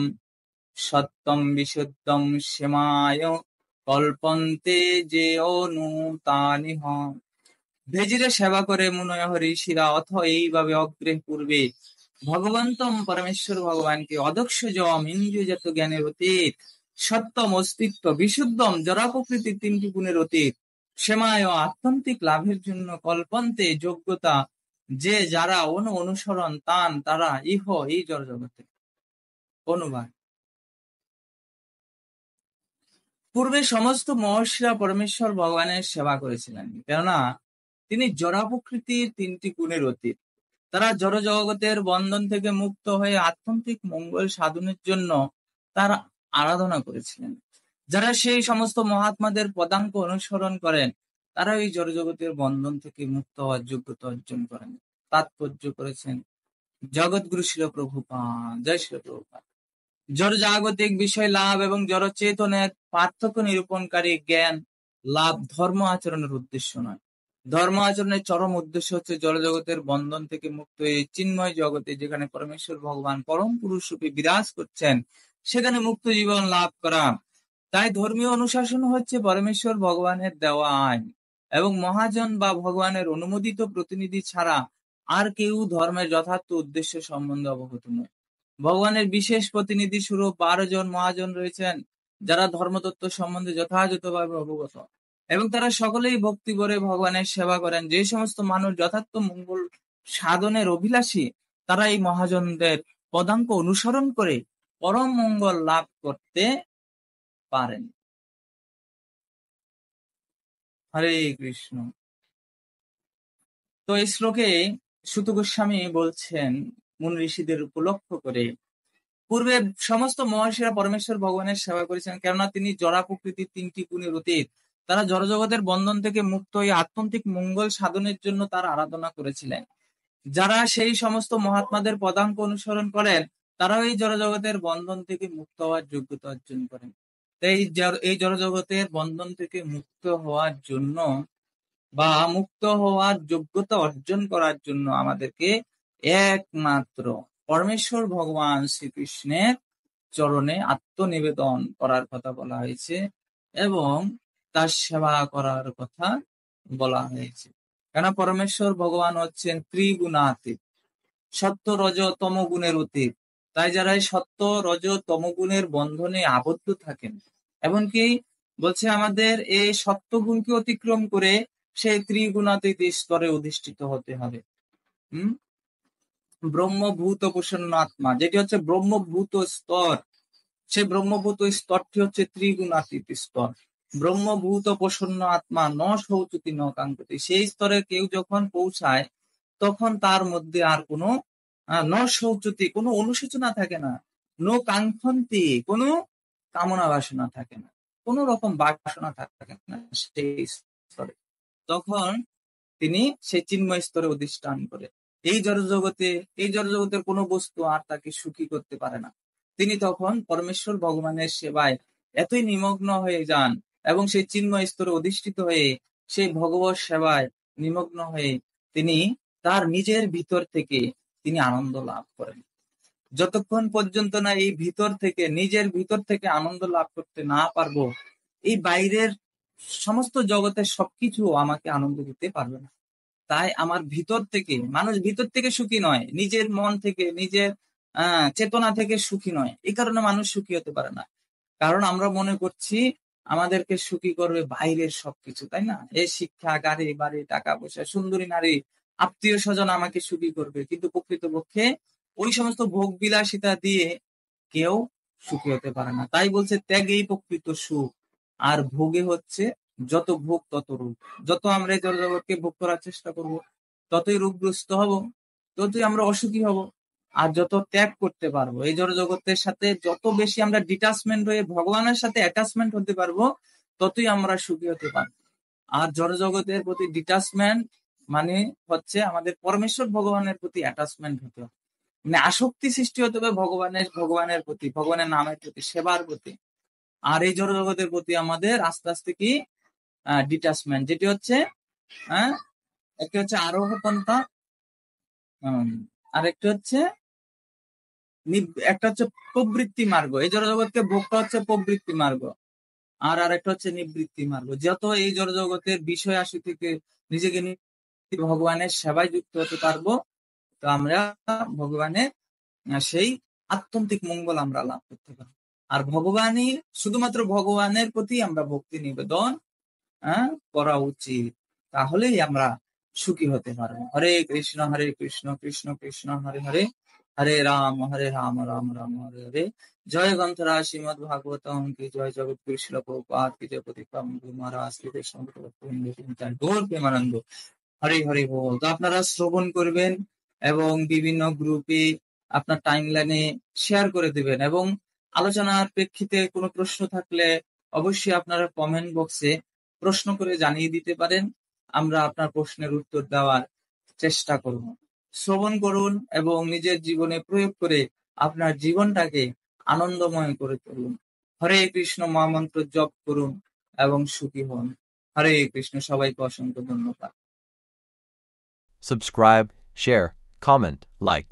সত্যম বিশুদ্ধম সেমায় কল্পন্তে যে অনুতানিহ। ভেজিরে সেবা করে মুনয় ঋষিরা অথ এইভাবে অগ্রে পূর্বে ভগবন্তম পরমেশ্বর ভগবানকে অদক্ষজম ইন্দ্রিয়জাত জ্ঞানের অতীত, সত্যম অস্তিত্ব, বিশুদ্ধম জড়া প্রকৃতির 3টি গুণের অতীত, সেমায় আত্যন্তিক লাভের জন্য কল্পন্তে যোগ্যতা যে যারা অনুসরণ তান তারা ইহ এই জড় জগতে। অনুবাদ: পূর্বে সমস্ত মহর্ষিরা পরমেশ্বর ভগবানের সেবা করেছিলেন, কেননা তিনি জড়া প্রকৃতির 3টি গুণের অতীত। তারা জড় জগতের বন্ধন থেকে মুক্ত হয়ে আত্যন্তিক মঙ্গল সাধনের জন্য তার আরাধনা করেছিলেন। যারা সেই সমস্ত মহাত্মাদের পদাঙ্ক অনুসরণ করেন তারা এই জড় জগতের বন্ধন থেকে মুক্ত হওয়ার যোগ্যতা অর্জন করেন। তাৎপর্য করেছেন জগৎগুরু শিল প্রভুপাদ। জয় শিল প্রভুপাদ। জড় জাগতিক বিষয় লাভ এবং জড় চেতনের পার্থক্য নিরূপণকারী জ্ঞান লাভ ধর্ম আচরণের উদ্দেশ্য নয়। ধর্ম আচরণের চরম উদ্দেশ্য হচ্ছে জড় জগতের বন্ধন থেকে মুক্ত হয়ে চিন্ময় জগতে, যেখানে পরমেশ্বর ভগবান পরম পুরুষ রূপে বিরাজ করছেন, সেখানে মুক্ত জীবন লাভ করা। তাই ধর্মীয় অনুশাসন হচ্ছে পরমেশ্বর ভগবানের দেওয়া আইন এবং মহাজন বা ভগবানের অনুমোদিত প্রতিনিধি ছাড়া আর কেউ ধর্মের যথার্থ উদ্দেশ্য সম্বন্ধে অবগত নয়। ভগবানের বিশেষ প্রতিনিধি স্বরূপ 12 জন মহাজন রয়েছেন, যারা ধর্মতত্ত্ব সম্বন্ধে যথাযথভাবে অবগত এবং তারা সকলেই ভক্তি করে ভগবানের সেবা করেন। যে সমস্ত মানুষ যথার্থ মঙ্গল সাধনের অভিলাষী, তারা এই মহাজনদের পদাঙ্ক অনুসরণ করে পরম মঙ্গল লাভ করতে পারেন। হরে কৃষ্ণ। তো এই শ্লোকে সুত গোস্বামী বলছেন মুনি ঋষিদের উপলক্ষ করে, পূর্বে সমস্ত মহর্ষিরা পরমেশ্বর ভগবানের সেবা করেছেন, কেননা তিনি জড়া প্রকৃতির 3টি গুণের অতীত। তারা জড়জগতের বন্ধন থেকে মুক্ত হয়ে আত্যন্তিক মঙ্গল সাধনের জন্য তার আরাধনা করেছিলেন। যারা সেই সমস্ত মহাত্মাদের পদাঙ্ক অনুসরণ করেন তারাও এই জড়জগতের বন্ধন থেকে মুক্ত হওয়ার যোগ্যতা অর্জন করেন। এই জড়জগতের বন্ধন থেকে মুক্ত হওয়ার জন্য বা মুক্ত হওয়ার যোগ্যতা অর্জন করার জন্য আমাদেরকে একমাত্র পরমেশ্বর ভগবান শ্রীকৃষ্ণের চরণে আত্মনিবেদন করার কথা বলা হয়েছে এবং তার সেবা করার কথা বলা হয়েছে। কেন পরমেশ্বর ভগবান হচ্ছেন ত্রিগুণাতীত, সত্য রজ তম গুণের অতীত। তাই যারা সত্য রজ তম গুণের বন্ধনে আবদ্ধ থাকেন এমনকি বলছে আমাদের এই সপ্তগুণকে অতিক্রম করে সেই ত্রিগুণাতীত স্তরে অধিষ্ঠিত হতে হবে। ব্রহ্মভূত প্রসন্ন আত্মা, যেটি হচ্ছে ব্রহ্মভূত স্তর, সেই ব্রহ্মভূত স্তরটি হচ্ছে ত্রিগুণাতীত স্তর। ব্রহ্মভূত প্রসন্ন আত্মা ন শৌচতি ন কাঙ্ক্ষতি, সেই স্তরে কেউ যখন পৌঁছায় তখন তার মধ্যে আর কোনো ন শৌচতি, কোনো অনুশোচনা থাকে না, নো কাঙ্ক্ষন্তি, কোনো কামনা বাসনা থাকে না, কোন রকম বাসনা থাকে না সেই স্তরে। তখন তিনি সেই চিন্ময় স্তরে অধিষ্ঠান করে। এই জড়জগতের কোনো বস্তু আর তাকে সুখী করতে পারে না। তিনি তখন পরমেশ্বর ভগবানের সেবায় এতই নিমগ্ন হয়ে যান এবং সেই চিন্ময় স্তরে অধিষ্ঠিত হয়ে সেই ভগবত সেবায় নিমগ্ন হয়ে তিনি তার নিজের ভিতর থেকে তিনি আনন্দ লাভ করেন। যতক্ষণ পর্যন্ত না এই ভিতর থেকে, নিজের ভিতর থেকে আনন্দ লাভ করতে না পারবো, এই বাইরের সমস্ত জগতের সবকিছু আমাকে আনন্দ দিতে পারবে না। তাই আমার ভিতর থেকে, মানুষ ভিতর থেকে সুখী নয়, নিজের মন থেকে, নিজের চেতনা থেকে সুখী নয়। এই কারণে মানুষ সুখী হতে পারে না, কারণ আমরা মনে করছি আমাদেরকে সুখী করবে বাইরের সবকিছু, তাই না? এই শিক্ষা, গাড়ি বাড়ি, টাকা পয়সা, সুন্দরী নারী, আত্মীয় স্বজন আমাকে সুখী করবে, কিন্তু প্রকৃতপক্ষে ওই সমস্ত ভোগ বিলাসিতা দিয়ে কেউ সুখী হতে পারে না। তাই বলছে ত্যাগেই প্রকৃত সুখ, আর ভোগে হচ্ছে যত ভোগ তত রোগ। যত আমরা এই জগৎকে ভোগ করার চেষ্টা করব, ততই রোগগ্রস্ত হব, ততই আমরা অসুখী হব। আর যত ত্যাগ করতে পারবো, এই জগতের সাথে যত বেশি আমরা ডিটাচমেন্ট হয়ে ভগবানের সাথে অ্যাটাচমেন্ট হতে পারবো, ততই আমরা সুখী হতে পারবো। আর জগতের প্রতি ডিটাচমেন্ট মানে হচ্ছে আমাদের পরমেশ্বর ভগবানের প্রতি অ্যাটাচমেন্ট হতে হবে, মানে আসক্তি সৃষ্টি হতে হবে ভগবানের প্রতি, ভগবানের নামের প্রতি, সেবার প্রতি। আর এই জগতের প্রতি আমাদের আস্তে আস্তে কি ডিটাচমেন্ট, যেটি হচ্ছে একটি হচ্ছে আরোহ পন্থা, আর একটি হচ্ছে একটা হচ্ছে প্রবৃত্তি মার্গ। এই জগৎকে ভোগটা হচ্ছে প্রবৃত্তি মার্গ, আর আরেকটা হচ্ছে নিবৃত্তি মার্গ। যত এই জগতের বিষয় আসি থেকে নিজেকে ভগবানের সেবায় যুক্ত হতে পারবো, তো আমরা ভগবানের সেই আত্যন্তিক মঙ্গল আমরা লাভ করতে পারবো। আর ভগবানই, শুধুমাত্র ভগবানের প্রতি আমরা ভক্তি নিবেদন করা উচিত, তাহলেই আমরা সুখী হতে পারবো। হরে কৃষ্ণ কৃষ্ণ কৃষ্ণ হরে হরে, হরে রাম রাম রাম হরে হরে। জয় গ্রন্থরা শ্রীমদ ভাগবতম কি জয়, জগৎ গুরু শিল প্রভুপাদ কি জয়, প্রদীপা মহারাজ কি জয়, গৌর প্রেমানন্দ। হরে হরে বল। তো আপনারা শ্রবণ করবেন এবং বিভিন্ন গ্রুপে আপনার টাইম লাইনে শেয়ার করে দিবেন, এবং আলোচনার প্রেক্ষিতে কোনো প্রশ্ন থাকলে অবশ্যই আপনারা কমেন্ট বক্সে প্রশ্ন করে জানিয়ে দিতে পারেন, আমরা আপনার প্রশ্নের উত্তর দেওয়ার চেষ্টা করব। শ্রবণ করুন এবং নিজের জীবনে প্রয়োগ করে আপনার জীবনটাকে আনন্দময় করে তুলুন। হরে কৃষ্ণ মহামন্ত্র জপ করুন এবং সুখী হন। হরে কৃষ্ণ। সবাইকে অসংখ্য ধন্যবাদ। Subscribe, share, comment, like.